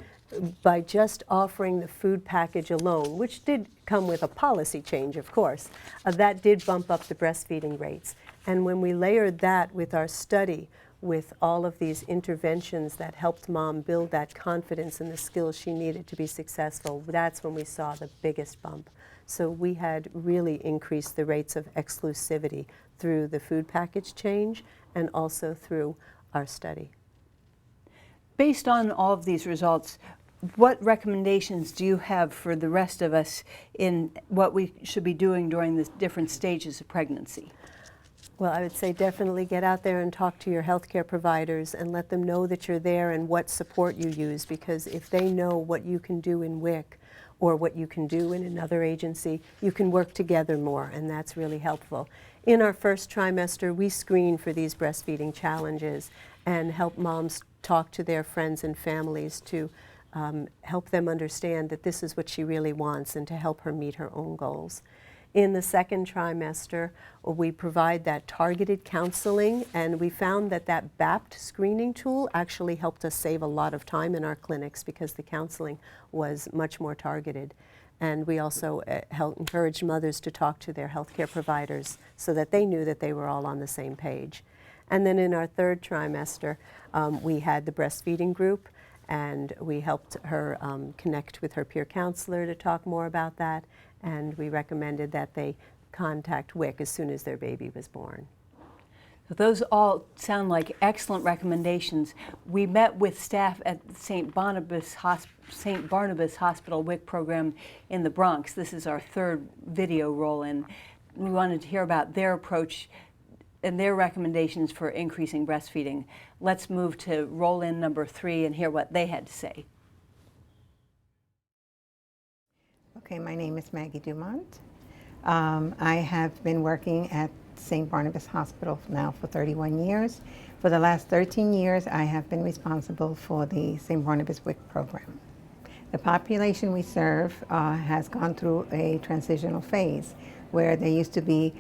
Speaker 6: by just offering the food package alone, which did come with a policy change, of course, that did bump up the breastfeeding rates. And when we layered that with our study, with all of these interventions that helped mom build that confidence in the skills she needed to be successful, that's when we saw the biggest bump. So we had really increased the rates of exclusivity through the food package change and also through our study.
Speaker 1: Based on all of these results, what recommendations do you have for the rest of us in what we should be doing during the different stages of pregnancy?
Speaker 6: Well, I would say definitely get out there and talk to your healthcare providers and let them know that you're there and what support you use, because if they know what you can do in WIC or what you can do in another agency, you can work together more, and that's really helpful. In our first trimester, we screen for these breastfeeding challenges and help moms talk to their friends and families to help them understand that this is what she really wants and to help her meet her own goals. In the second trimester, we provide that targeted counseling, and we found that that BAPT screening tool actually helped us save a lot of time in our clinics because the counseling was much more targeted. And we also encouraged mothers to talk to their healthcare providers so that they knew that they were all on the same page. And then in our third trimester, we had the breastfeeding group, and we helped her connect with her peer counselor to talk more about that. And we recommended that they contact WIC as soon as their baby was born.
Speaker 1: So those all sound like excellent recommendations. We met with staff at St. Barnabas Hospital WIC program in the Bronx. This is our third video roll-in. We wanted to hear about their approach and their recommendations for increasing breastfeeding. Let's move to roll-in number 3 and hear what they had to say.
Speaker 10: Okay, my name is Maggie Dumont. I have been working at St. Barnabas Hospital now for 31 years. For the last 13 years, I have been responsible for the St. Barnabas WIC program. The population we serve has gone through a transitional phase where they used to be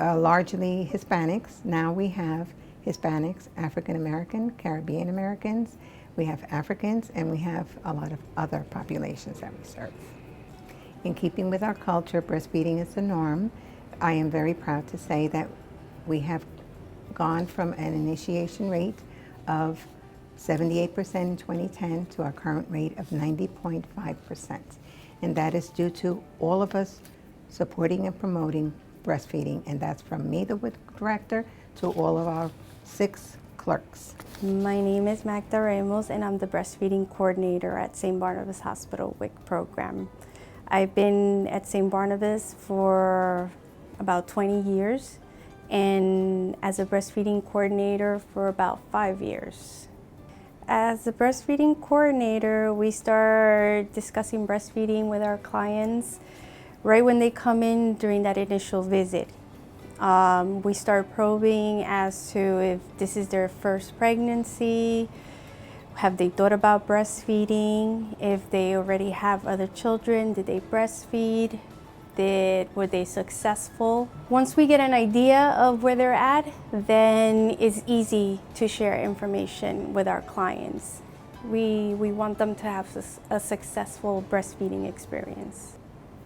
Speaker 10: largely Hispanics. Now we have Hispanics, African American, Caribbean Americans, we have Africans, and we have a lot of other populations that we serve. In keeping with our culture, breastfeeding is the norm. I am very proud to say that we have gone from an initiation rate of 78% in 2010 to our current rate of 90.5%. And that is due to all of us supporting and promoting breastfeeding, and that's from me, the WIC director, to all of our 6 clerks.
Speaker 11: My name is Magda Ramos, and I'm the breastfeeding coordinator at St. Barnabas Hospital WIC program. I've been at St. Barnabas for about 20 years, and as a breastfeeding coordinator for about 5 years. As a breastfeeding coordinator, we start discussing breastfeeding with our clients right when they come in during that initial visit. We start probing as to if this is their first pregnancy, have they thought about breastfeeding, if they already have other children, did they breastfeed, were they successful? Once we get an idea of where they're at, then it's easy to share information with our clients. We want them to have a successful breastfeeding experience.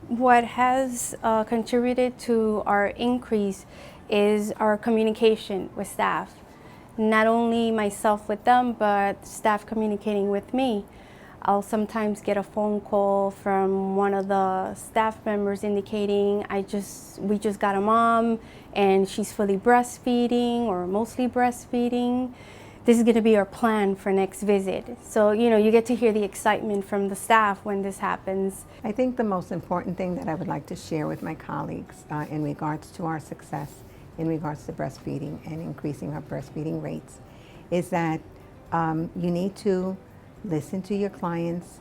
Speaker 11: What has contributed to our increase is our communication with staff. Not only myself with them, but staff communicating with me. I'll sometimes get a phone call from one of the staff members indicating we just got a mom and she's fully breastfeeding or mostly breastfeeding. This is going to be our plan for next visit. So, you get to hear the excitement from the staff when this happens.
Speaker 10: I think the most important thing that I would like to share with my colleagues in regards to our success in regards to breastfeeding and increasing our breastfeeding rates is that you need to listen to your clients.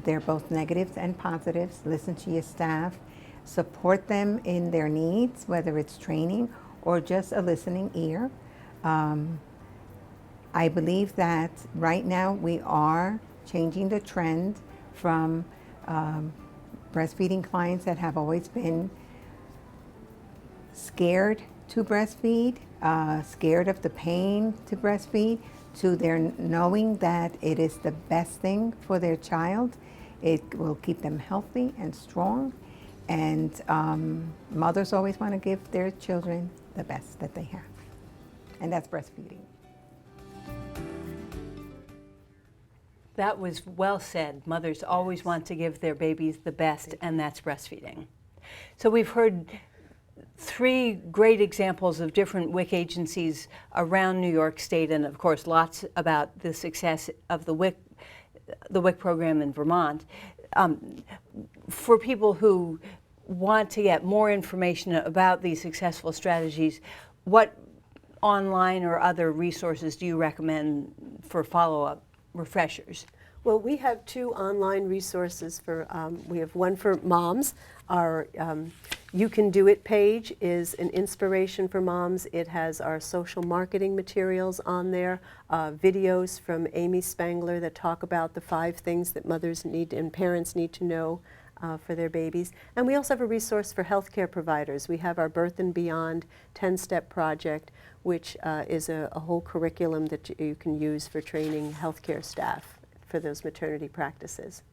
Speaker 10: They're both negatives and positives. Listen to your staff. Support them in their needs, whether it's training or just a listening ear. I believe that right now we are changing the trend from breastfeeding clients that have always been scared to breastfeed, scared of the pain to breastfeed, to their knowing that it is the best thing for their child. It will keep them healthy and strong. And mothers always want to give their children the best that they have. And that's breastfeeding.
Speaker 1: That was well said. Mothers always want to give their babies the best, and that's breastfeeding. So we've heard 3 great examples of different WIC agencies around New York State, and of course lots about the success of the WIC program in Vermont. For people who want to get more information about these successful strategies, what online or other resources do you recommend for follow-up refreshers?
Speaker 6: Well, we have 2 online resources for, we have one for moms. Our You Can Do It page is an inspiration for moms. It has our social marketing materials on there, videos from Amy Spangler that talk about the 5 things that mothers need and parents need to know for their babies. And we also have a resource for healthcare providers. We have our Birth and Beyond 10-step project, which is a whole curriculum that you can use for training healthcare staff for those maternity practices.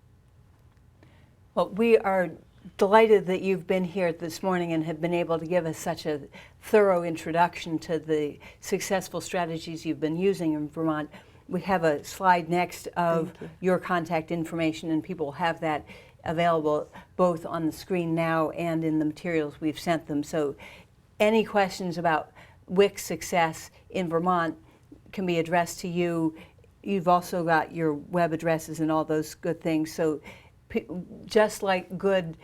Speaker 1: Well, we are delighted that you've been here this morning and have been able to give us such a thorough introduction to the successful strategies you've been using in Vermont. We have a slide next of your contact information, and people have that available both on the screen now and in the materials we've sent them. So any questions about WIC success in Vermont can be addressed to you. You've also got your web addresses and all those good things. So just like good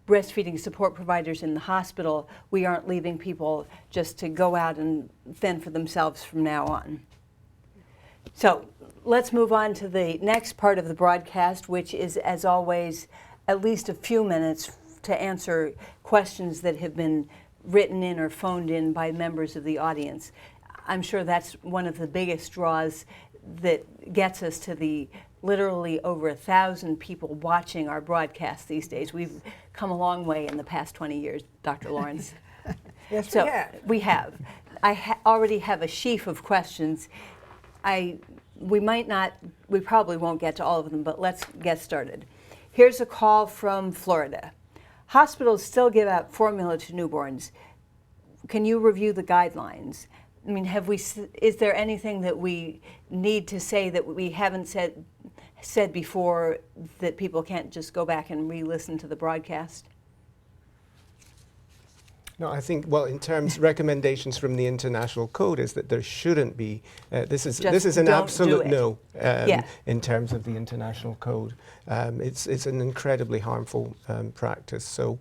Speaker 1: breastfeeding support providers in the hospital, we aren't leaving people just to go out and fend for themselves from now on. So let's move on to the next part of the broadcast, which is, as always, at least a few minutes to answer questions that have been written in or phoned in by members of the audience. I'm sure that's one of the biggest draws that gets us to the literally over 1,000 people watching our broadcast these days. We've come a long way in the past 20 years, Dr. Lawrence.
Speaker 3: Yes,
Speaker 1: So
Speaker 3: we have.
Speaker 1: I already have a sheaf of questions. We probably won't get to all of them, but let's get started. Here's a call from Florida. Hospitals still give out formula to newborns. Can you review the guidelines? I mean, is there anything that we need to say that we haven't said before that people can't just go back and re-listen to the broadcast?
Speaker 2: No, I think, well, in terms recommendations from the international code is that there shouldn't be. This is an absolute no in terms of the international code. It's an incredibly harmful practice. So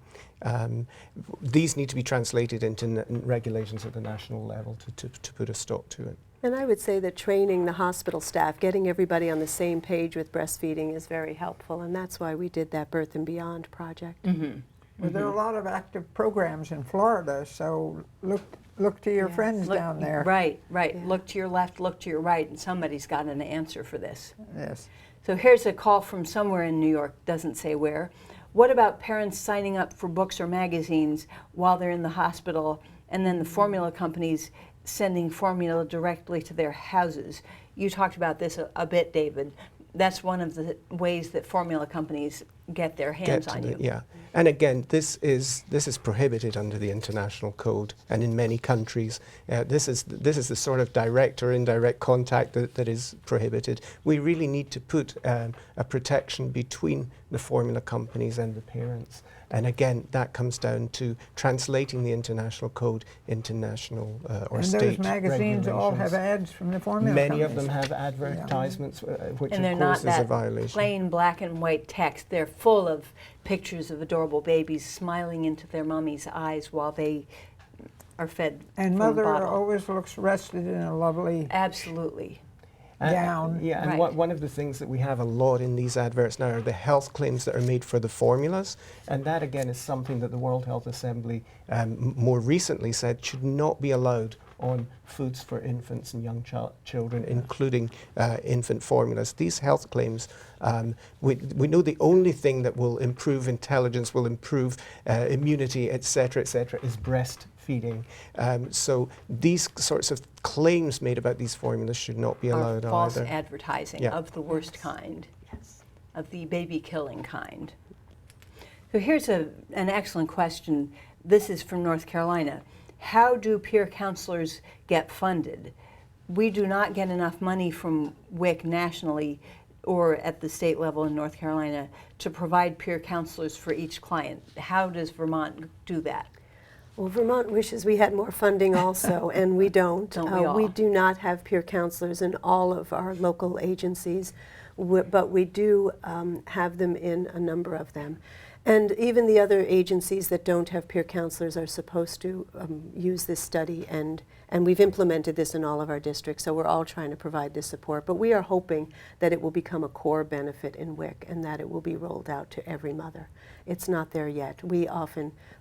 Speaker 2: these need to be translated into regulations at the national level to put a stop to it.
Speaker 6: And I would say that training the hospital staff, getting everybody on the same page with breastfeeding is very helpful, and that's why we did that Birth and Beyond project.
Speaker 1: Mm-hmm.
Speaker 3: Well, there are a lot of active programs in Florida, so look to your friends down there.
Speaker 1: Right. Yeah. Look to your left, look to your right, and somebody's got an answer for this.
Speaker 3: Yes.
Speaker 1: So here's a call from somewhere in New York, doesn't say where. What about parents signing up for books or magazines while they're in the hospital, and then the formula companies sending formula directly to their houses? You talked about this a bit, David. That's one of the ways that formula companies get their hands on you.
Speaker 2: Yeah, and again, this is prohibited under the international code, and in many countries, this is the sort of direct or indirect contact that is prohibited. We really need to put a protection between the formula companies and the parents. And again, that comes down to translating the international code into national or state regulations.
Speaker 3: And those magazines all have ads from the formula companies.
Speaker 2: Many of them have advertisements, which
Speaker 1: and
Speaker 2: of course is a violation.
Speaker 1: And they're not that plain black and white text. They're full of pictures of adorable babies smiling into their mommy's eyes while they are fed
Speaker 3: and
Speaker 1: from
Speaker 3: mother
Speaker 1: a bottle.
Speaker 3: always looks rested in a lovely
Speaker 1: Absolutely.
Speaker 3: gown.
Speaker 2: Yeah, and one of the things that we have a lot in these adverts now are the health claims that are made for the formulas, and that again is something that the World Health Assembly more recently said should not be allowed on foods for infants and young children, including infant formulas. These health claims, we know the only thing that will improve intelligence, will improve immunity, etc., is breastfeeding. So these sorts of claims made about these formulas should not be allowed
Speaker 1: Or false
Speaker 2: either.
Speaker 1: advertising
Speaker 2: Yeah.
Speaker 1: of the worst kind, of the baby-killing kind. So here's an excellent question. This is from North Carolina. How do peer counselors get funded? We do not get enough money from WIC nationally or at the state level in North Carolina to provide peer counselors for each client. How does Vermont do that?
Speaker 6: Well, Vermont wishes we had more funding also, and we don't.
Speaker 1: Don't we all?
Speaker 6: We do not have peer counselors in all of our local agencies, but we do have them in a number of them. And even the other agencies that don't have peer counselors are supposed to use this study, and we've implemented this in all of our districts, so we're all trying to provide this support. But we are hoping that it will become a core benefit in WIC and that it will be rolled out to every mother. It's not there yet.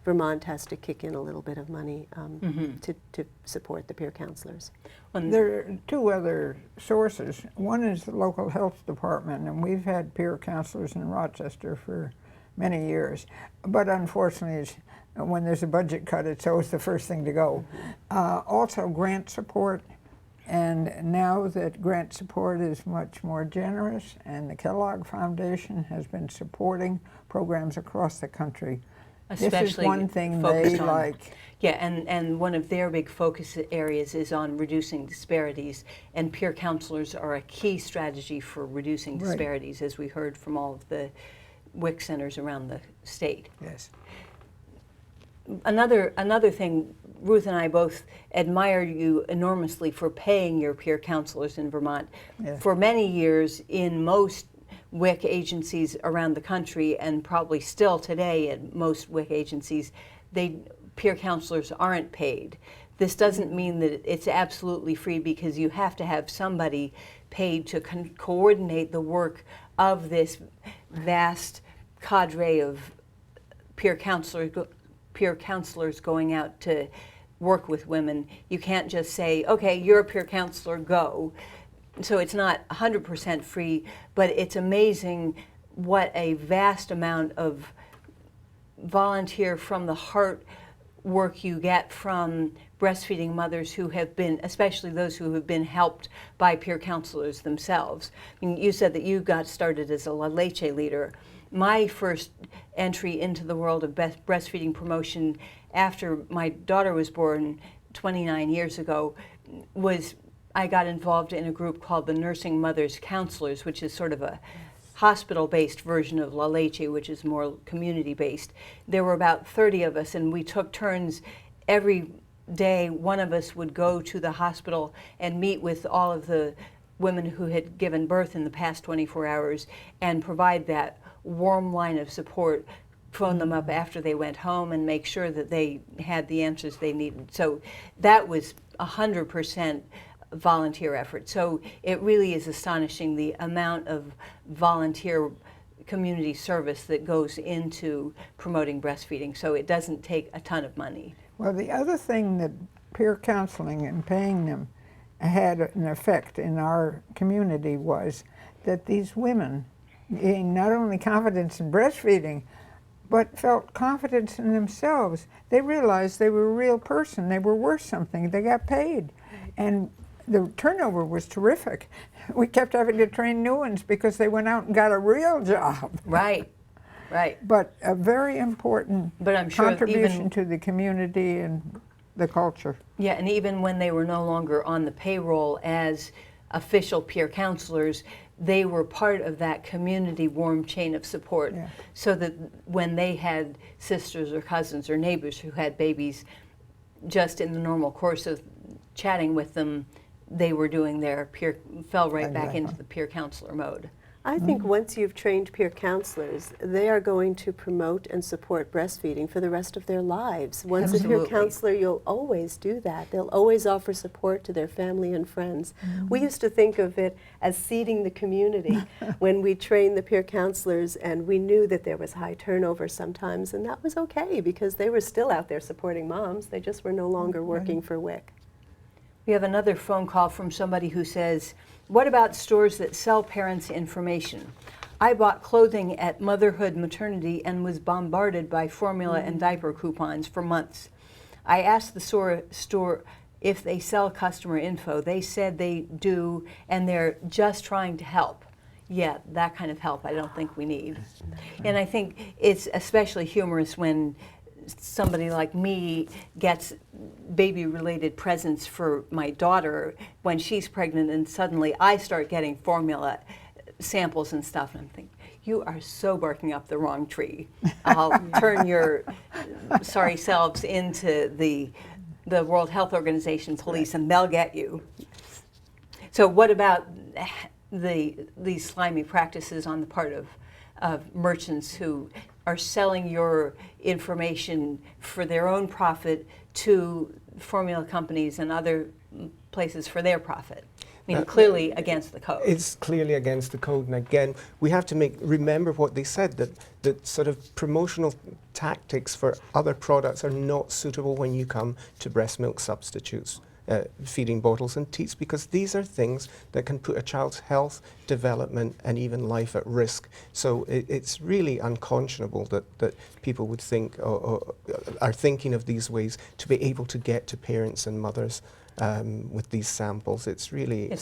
Speaker 6: Vermont has to kick in a little bit of money to support the peer counselors.
Speaker 3: There are two other sources. One is the local health department, and we've had peer counselors in Rochester for many years. But unfortunately, when there's a budget cut, it's always the first thing to go. Also, grant support. And now that grant support is much more generous, and the Kellogg Foundation has been supporting programs across the country.
Speaker 1: Especially
Speaker 3: this is one thing they
Speaker 1: focused on,
Speaker 3: like.
Speaker 1: Yeah, and one of their big focus areas is on reducing disparities, and peer counselors are a key strategy for reducing disparities, as we heard from all of the WIC centers around the state.
Speaker 3: Yes.
Speaker 1: Another thing, Ruth and I both admire you enormously for paying your peer counselors in Vermont.
Speaker 3: Yeah.
Speaker 1: For many years, in most WIC agencies around the country, and probably still today at most WIC agencies, peer counselors aren't paid. This doesn't mean that it's absolutely free, because you have to have somebody paid to coordinate the work of this vast cadre of peer counselors going out to work with women. You can't just say, okay, you're a peer counselor, go. So it's not 100% free, but it's amazing what a vast amount of volunteer from the heart work you get from breastfeeding mothers who have been, especially those who have been helped by peer counselors themselves. I mean, you said that you got started as a La Leche leader. My first entry into the world of breastfeeding promotion after my daughter was born 29 years ago was I got involved in a group called the Nursing Mothers Counselors, which is sort of a hospital-based version of La Leche, which is more community-based. There were about 30 of us, and we took turns every day. One of us would go to the hospital and meet with all of the women who had given birth in the past 24 hours and provide that warm line of support, phone them up after they went home and make sure that they had the answers they needed. So that was 100% volunteer effort. So it really is astonishing the amount of volunteer community service that goes into promoting breastfeeding. So it doesn't take a ton of money.
Speaker 3: Well, the other thing that peer counseling and paying them had an effect in our community was that these women gained not only confidence in breastfeeding, but felt confidence in themselves. They realized they were a real person. They were worth something. They got paid. And the turnover was terrific. We kept having to train new ones because they went out and got a real job.
Speaker 1: Right, right.
Speaker 3: But a very important contribution
Speaker 1: even
Speaker 3: to the community and the culture.
Speaker 1: Yeah, and even when they were no longer on the payroll as official peer counselors, they were part of that community warm chain of support.
Speaker 3: Yeah.
Speaker 1: So that when they had sisters or cousins or neighbors who had babies, just in the normal course of chatting with them, they were doing their fell right back into the peer counselor mode.
Speaker 6: I think once you've trained peer counselors, they are going to promote and support breastfeeding for the rest of their lives. Once a peer counselor, you'll always do that. They'll always offer support to their family and friends. We used to think of it as seeding the community when we trained the peer counselors, and we knew that there was high turnover sometimes, and that was okay because they were still out there supporting moms. They just were no longer working for WIC.
Speaker 1: We have another phone call from somebody who says, what about stores that sell parents information? I bought clothing at Motherhood Maternity and was bombarded by formula and diaper coupons for months. I asked the store if they sell customer info. They said they do, and they're just trying to help. Yeah, that kind of help I don't think we need. And I think it's especially humorous when somebody like me gets baby-related presents for my daughter when she's pregnant, and suddenly I start getting formula samples and stuff, and I'm thinking, you are so barking up the wrong tree. I'll turn your sorry selves into the World Health Organization police, and they'll get you. So what about these slimy practices on the part of merchants who are selling your information for their own profit to formula companies and other places for their profit? I mean, clearly against the code.
Speaker 2: It's clearly against the code, and again, we have to remember what they said, that sort of promotional tactics for other products are not suitable when you come to breast milk substitutes, feeding bottles and teats, because these are things that can put a child's health, development, and even life at risk. So it's really unconscionable that people would think or are thinking of these ways to be able to get to parents and mothers with these samples. It's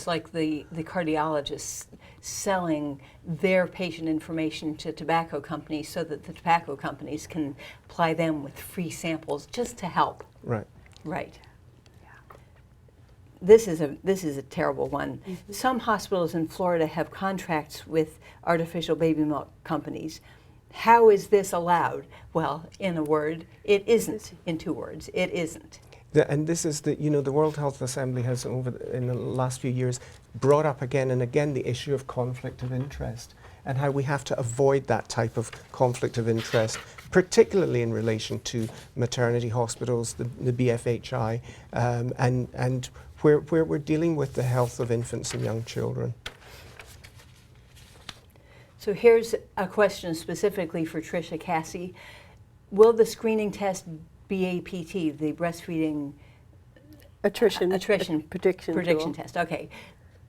Speaker 2: like
Speaker 1: the cardiologists selling their patient information to tobacco companies so that the tobacco companies can apply them with free samples just to help.
Speaker 2: Right.
Speaker 1: Right. This is a terrible one. Mm-hmm. Some hospitals in Florida have contracts with artificial baby milk companies. How is this allowed? Well, in a word, it isn't. In two words, it isn't.
Speaker 2: And this is the World Health Assembly has in the last few years brought up again and again the issue of conflict of interest and how we have to avoid that type of conflict of interest, particularly in relation to maternity hospitals, the BFHI, and where we're dealing with the health of infants and young children.
Speaker 1: So here's a question specifically for Tricia Cassi. Will the screening test BAPT, the breastfeeding attrition prediction test, okay,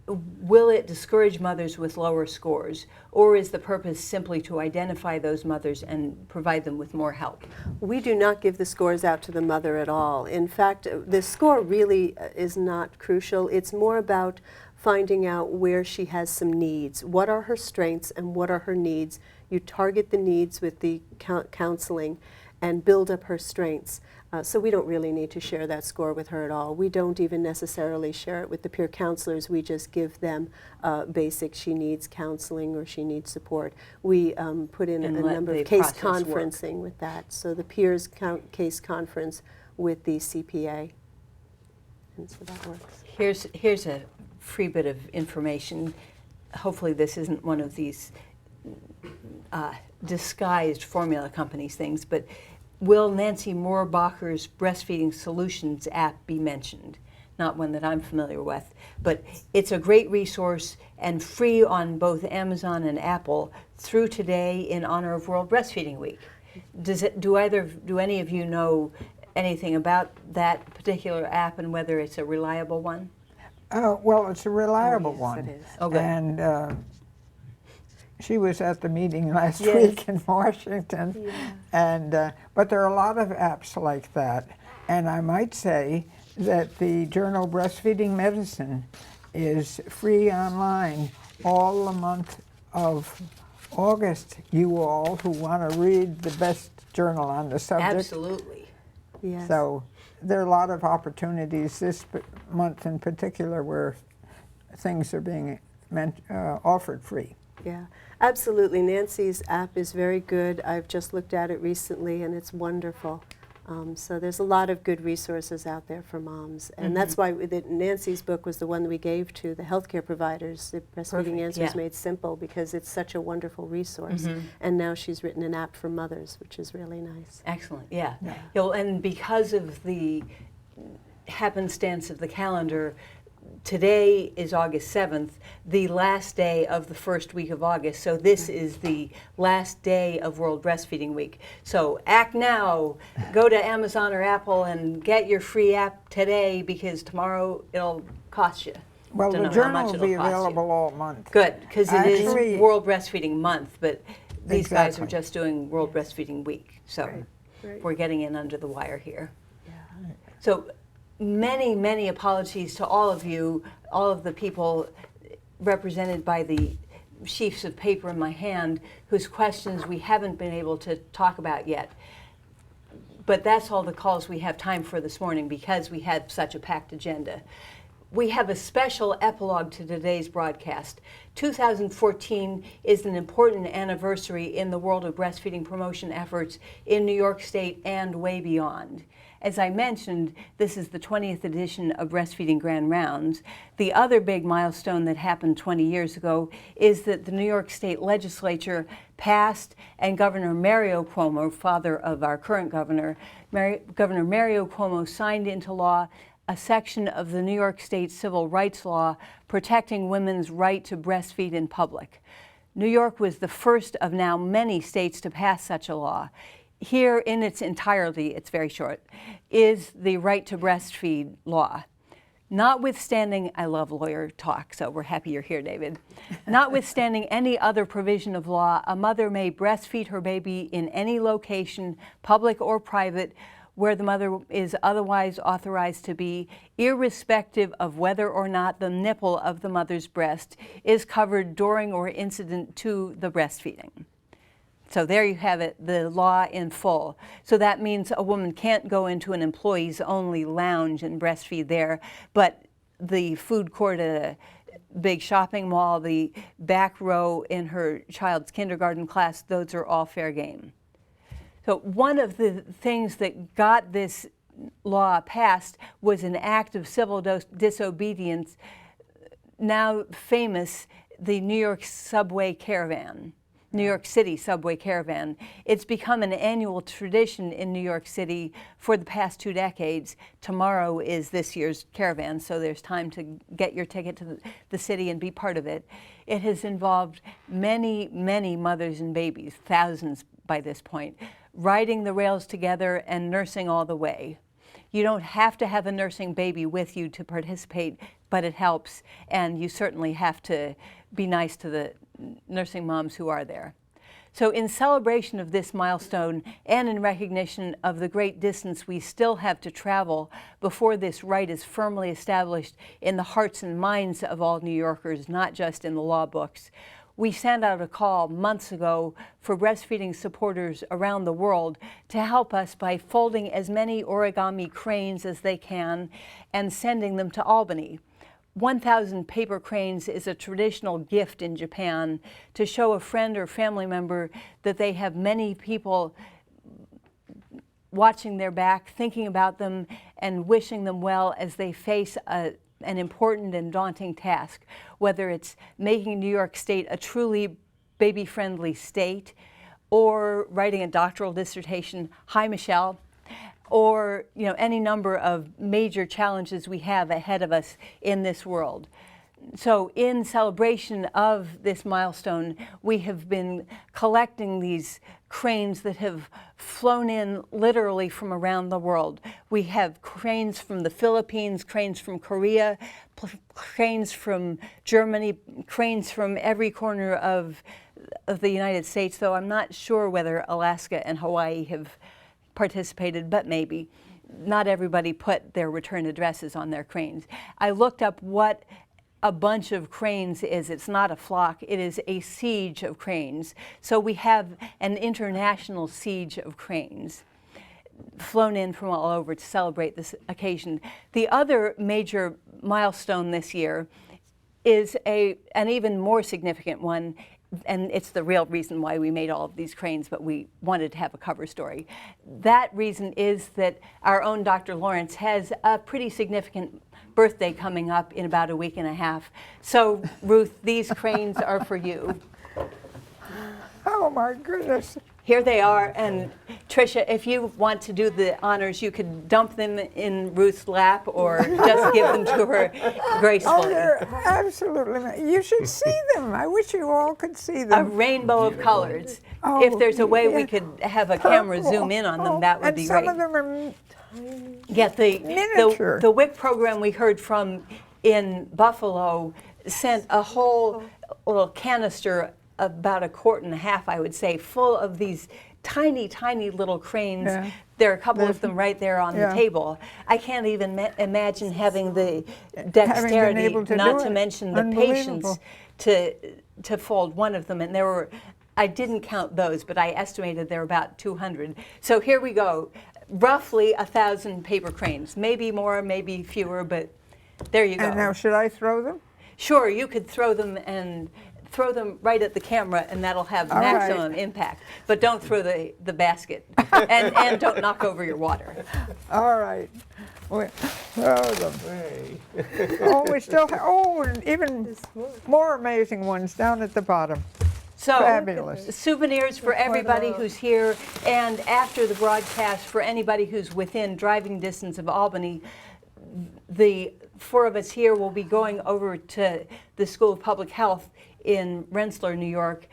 Speaker 1: will it discourage mothers with lower scores, or is the purpose simply to identify those mothers and provide them with more help?
Speaker 6: We do not give the scores out to the mother at all. In fact, the score really is not crucial. It's more about finding out where she has some needs. What are her strengths and what are her needs? You target the needs with the counseling and build up her strengths. So we don't really need to share that score with her at all. We don't even necessarily share it with the peer counselors. We just give them basic, she needs counseling or she needs support. We put in a number of case conferencing with that. So the peers case conference with the CPA. And so that works.
Speaker 1: Here's a free bit of information. Hopefully this isn't one of these disguised formula companies things, but will Nancy Moorbacher's Breastfeeding Solutions app be mentioned? Not one that I'm familiar with, but it's a great resource and free on both Amazon and Apple through today in honor of World Breastfeeding Week. Do any of you know anything about that particular app and whether it's a reliable one?
Speaker 3: Well, it's a reliable one.
Speaker 1: It is. Oh, good.
Speaker 3: And she was at the meeting last week in Washington, and but there are a lot of apps like that. And I might say that the journal Breastfeeding Medicine is free online all the month of August. You all who want to read the best journal on the subject.
Speaker 1: Absolutely.
Speaker 6: Yes.
Speaker 3: So there are a lot of opportunities this month in particular where things are being offered free.
Speaker 6: Yeah, absolutely. Nancy's app is very good. I've just looked at it recently and it's wonderful. So there's a lot of good resources out there for moms. And that's why Nancy's book was the one that we gave to the healthcare providers, the Breastfeeding Answers Made Simple, because it's such a wonderful resource. And now she's written an app for mothers, which is really nice.
Speaker 1: Excellent, yeah. And because of the happenstance of the calendar, today is August 7th, the last day of the first week of August. So this is the last day of World Breastfeeding Week. So act now. Go to Amazon or Apple and get your free app today, because tomorrow it'll cost you.
Speaker 3: Well,
Speaker 1: Don't
Speaker 3: the
Speaker 1: know how
Speaker 3: journal
Speaker 1: much
Speaker 3: will
Speaker 1: it'll
Speaker 3: be
Speaker 1: cost you.
Speaker 3: available all month.
Speaker 1: Good, because it
Speaker 3: Actually-
Speaker 1: is World Breastfeeding Month, but these guys are
Speaker 3: Exactly.
Speaker 1: just doing World Breastfeeding Week. So
Speaker 6: Right.
Speaker 1: we're getting in under the wire here. So many, many apologies to all of you, all of the people represented by the sheafs of paper in my hand whose questions we haven't been able to talk about yet. But that's all the calls we have time for this morning, because we had such a packed agenda. We have a special epilogue to today's broadcast. 2014 is an important anniversary in the world of breastfeeding promotion efforts in New York State and way beyond. As I mentioned, this is the 20th edition of Breastfeeding Grand Rounds. The other big milestone that happened 20 years ago is that the New York State Legislature passed, and Governor Mario Cuomo, father of our current governor, Governor Mario Cuomo signed into law a section of the New York State Civil Rights Law protecting women's right to breastfeed in public. New York was the first of now many states to pass such a law. Here in its entirety, it's very short, is the right to breastfeed law. Notwithstanding, I love lawyer talk, so we're happy you're here, David. Notwithstanding any other provision of law, a mother may breastfeed her baby in any location, public or private, where the mother is otherwise authorized to be, irrespective of whether or not the nipple of the mother's breast is covered during or incident to the breastfeeding. So there you have it, the law in full. So that means a woman can't go into an employees only lounge and breastfeed there, but the food court at a big shopping mall, the back row in her child's kindergarten class, those are all fair game. So one of the things that got this law passed was an act of civil disobedience, now famous, the New York subway caravan. New York City subway caravan. It's become an annual tradition in New York City for the past 2 decades. Tomorrow is this year's caravan, so there's time to get your ticket to the city and be part of it. It has involved many, many mothers and babies, thousands by this point, riding the rails together and nursing all the way. You don't have to have a nursing baby with you to participate, but it helps, and you certainly have to be nice to the nursing moms who are there. So in celebration of this milestone and in recognition of the great distance we still have to travel before this right is firmly established in the hearts and minds of all New Yorkers, not just in the law books, we sent out a call months ago for breastfeeding supporters around the world to help us by folding as many origami cranes as they can and sending them to Albany. 1,000 paper cranes is a traditional gift in Japan to show a friend or family member that they have many people watching their back, thinking about them, and wishing them well as they face an important and daunting task, whether it's making New York State a truly baby-friendly state, or writing a doctoral dissertation, hi Michelle, or any number of major challenges we have ahead of us in this world. So in celebration of this milestone, we have been collecting these cranes that have flown in literally from around the world. We have cranes from the Philippines, cranes from Korea, cranes from Germany, cranes from every corner of the United States, though I'm not sure whether Alaska and Hawaii have participated, but maybe. Not everybody put their return addresses on their cranes. I looked up what a bunch of cranes is. It's not a flock, it is a siege of cranes. So we have an international siege of cranes flown in from all over to celebrate this occasion. The other major milestone this year is an even more significant one, and it's the real reason why we made all of these cranes, but we wanted to have a cover story. That reason is that our own Dr. Lawrence has a pretty significant birthday coming up in about a week and a half. So, Ruth, these cranes are for you.
Speaker 3: Oh my goodness.
Speaker 1: Here they are, and Tricia, if you want to do the honors, you could dump them in Ruth's lap or just give them to her gracefully.
Speaker 3: Oh, they're absolutely, you should see them. I wish you all could see
Speaker 1: A
Speaker 3: them.
Speaker 1: rainbow of colors.
Speaker 3: Oh,
Speaker 1: If there's a way we
Speaker 3: yeah.
Speaker 1: could have a camera
Speaker 3: Purple.
Speaker 1: zoom in on them, that would
Speaker 3: and
Speaker 1: be
Speaker 3: some
Speaker 1: great.
Speaker 3: of them are
Speaker 1: Yeah,
Speaker 3: miniature.
Speaker 1: the WIC program we heard from in Buffalo sent a whole little canister, about a quart and a half, I would say, full of these tiny, tiny little cranes.
Speaker 3: Yeah.
Speaker 1: There are a couple of them right there on the table. I can't even imagine having the dexterity,
Speaker 3: able to
Speaker 1: not
Speaker 3: do
Speaker 1: to
Speaker 3: it.
Speaker 1: mention the patience, to fold one of them. And there were, I didn't count those, but I estimated there were about 200. So here we go. Roughly 1,000 paper cranes, maybe more, maybe fewer, but there you go.
Speaker 3: And now, should I throw them?
Speaker 1: Sure, you could throw them right at the camera, and that'll have
Speaker 3: All
Speaker 1: maximum impact. But don't throw the basket, and don't knock over your water.
Speaker 3: All right. We throw them. Oh, we still have, and even more amazing ones down at the bottom.
Speaker 1: So,
Speaker 3: Fabulous.
Speaker 1: souvenirs for everybody who's here, and after the broadcast, for anybody who's within driving distance of Albany, the four of us here will be going over to the School of Public Health in Rensselaer, New York,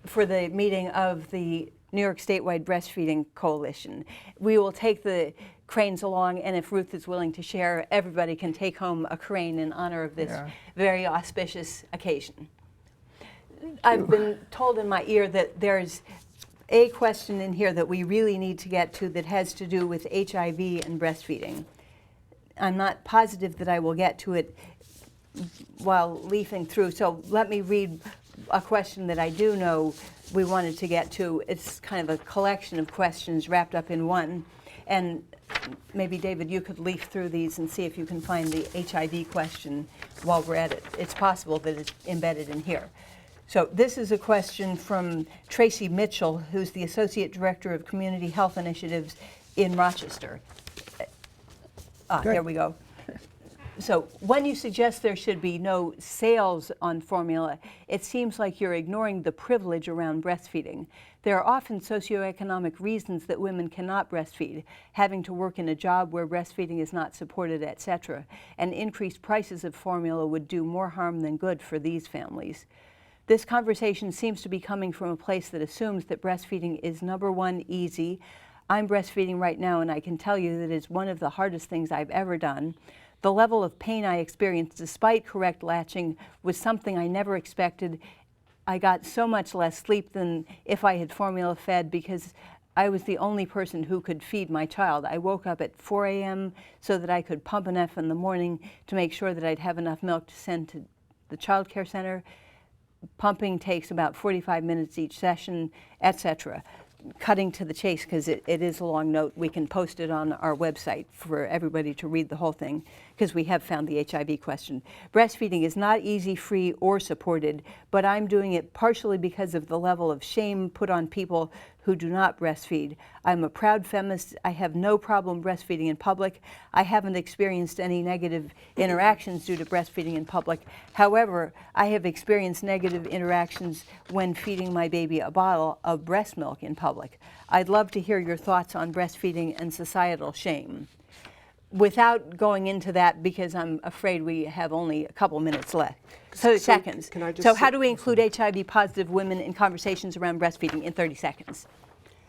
Speaker 1: for the meeting of the New York Statewide Breastfeeding Coalition. We will take the cranes along, and if Ruth is willing to share, everybody can take home a crane in honor of this very auspicious occasion. I've been told in my ear that there's a question in here that we really need to get to that has to do with HIV and breastfeeding. I'm not positive that I will get to it while leafing through, so let me read a question that I do know we wanted to get to. It's kind of a collection of questions wrapped up in one, and maybe, David, you could leaf through these and see if you can find the HIV question while we're at it. It's possible that it's embedded in here. So this is a question from Tracy Mitchell, who's the Associate Director of Community Health Initiatives in Rochester. Here we go. So when you suggest there should be no sales on formula, it seems like you're ignoring the privilege around breastfeeding. There are often socioeconomic reasons that women cannot breastfeed, having to work in a job where breastfeeding is not supported, etc. And increased prices of formula would do more harm than good for these families. This conversation seems to be coming from a place that assumes that breastfeeding is, number one, easy. I'm breastfeeding right now, and I can tell you that it's one of the hardest things I've ever done. The level of pain I experienced despite correct latching was something I never expected. I got so much less sleep than if I had formula fed because I was the only person who could feed my child. I woke up at 4 a.m. so that I could pump enough in the morning to make sure that I'd have enough milk to send to the child care center. Pumping takes about 45 minutes each session, etc. Cutting to the chase, because it is a long note, we can post it on our website for everybody to read the whole thing, because we have found the HIV question. Breastfeeding is not easy, free, or supported, but I'm doing it partially because of the level of shame put on people who do not breastfeed. I'm a proud feminist. I have no problem breastfeeding in public. I haven't experienced any negative interactions due to breastfeeding in public. However, I have experienced negative interactions when feeding my baby a bottle of breast milk in public. I'd love to hear your thoughts on breastfeeding and societal shame. Without going into that, because I'm afraid we have only a couple minutes left. So seconds.
Speaker 2: Can I just
Speaker 1: so how do we include HIV-positive women in conversations around breastfeeding in 30 seconds?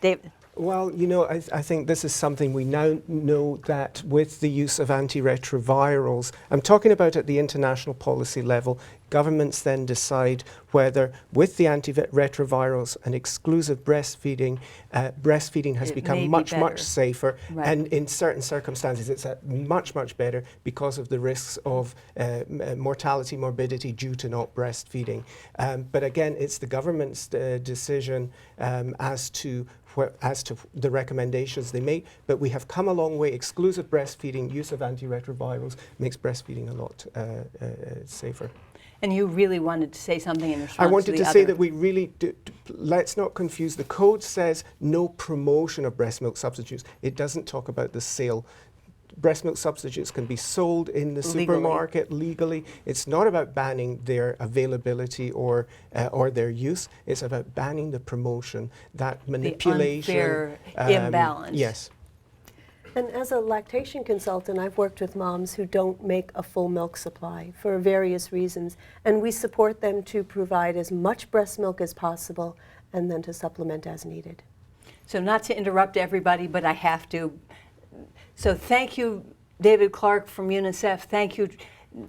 Speaker 1: David.
Speaker 2: Well, you know, I think this is something we now know that with the use of antiretrovirals, I'm talking about at the international policy level, governments then decide whether with the antiretrovirals and exclusive breastfeeding, breastfeeding has become much safer.
Speaker 1: Right.
Speaker 2: And in certain circumstances, it's much better because of the risks of mortality, morbidity due to not breastfeeding. But again, it's the government's decision as to the recommendations they make, but we have come a long way. Exclusive breastfeeding, use of antiretrovirals makes breastfeeding a lot safer.
Speaker 1: And you really wanted to say something in response to
Speaker 2: I wanted
Speaker 1: the
Speaker 2: to say that we really let's not confuse. The code says no promotion of breast milk substitutes. It doesn't talk about the sale. breast milk substitutes can be sold in the supermarket legally. It's not about banning their availability or their use. It's about banning the promotion, that manipulation.
Speaker 1: The unfair imbalance.
Speaker 2: Yes.
Speaker 6: And as a lactation consultant, I've worked with moms who don't make a full milk supply for various reasons, and we support them to provide as much breast milk as possible and then to supplement as needed.
Speaker 1: So not to interrupt everybody, but I have to. So thank you, David Clark from UNICEF. Thank you,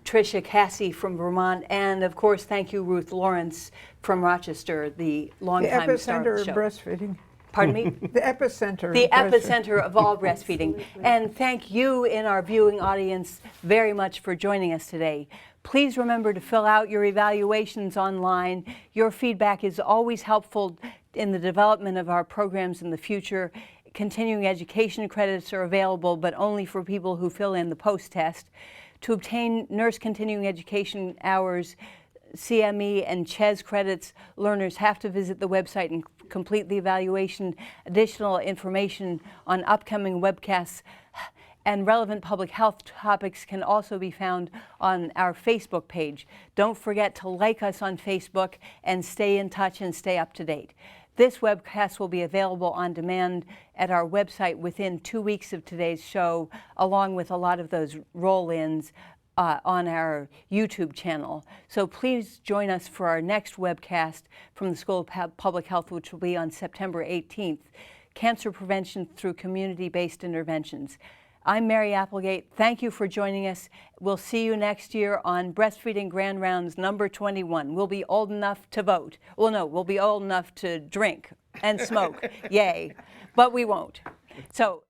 Speaker 1: Tricia, Cassi from Vermont, and of course, thank you, Ruth Lawrence from Rochester, the longtime star
Speaker 3: epicenter
Speaker 1: of the
Speaker 3: of
Speaker 1: show.
Speaker 3: Breastfeeding.
Speaker 1: Pardon me?
Speaker 3: The epicenter.
Speaker 1: The
Speaker 3: of
Speaker 1: epicenter of all breastfeeding. And thank you in our viewing audience very much for joining us today. Please remember to fill out your evaluations online. Your feedback is always helpful in the development of our programs in the future. Continuing education credits are available, but only for people who fill in the post-test. To obtain nurse continuing education hours, CME and CHES credits, learners have to visit the website and complete the evaluation. Additional information on upcoming webcasts and relevant public health topics can also be found on our Facebook page. Don't forget to like us on Facebook and stay in touch and stay up to date. This webcast will be available on demand at our website within 2 weeks of today's show, along with a lot of those roll-ins on our YouTube channel. So please join us for our next webcast from the School of Public Health, which will be on September 18th, Cancer Prevention Through Community-Based Interventions. I'm Mary Applegate. Thank you for joining us. We'll see you next year on Breastfeeding Grand Rounds number 21. We'll be old enough to vote. Well, no, we'll be old enough to drink and smoke. Yay. But we won't. So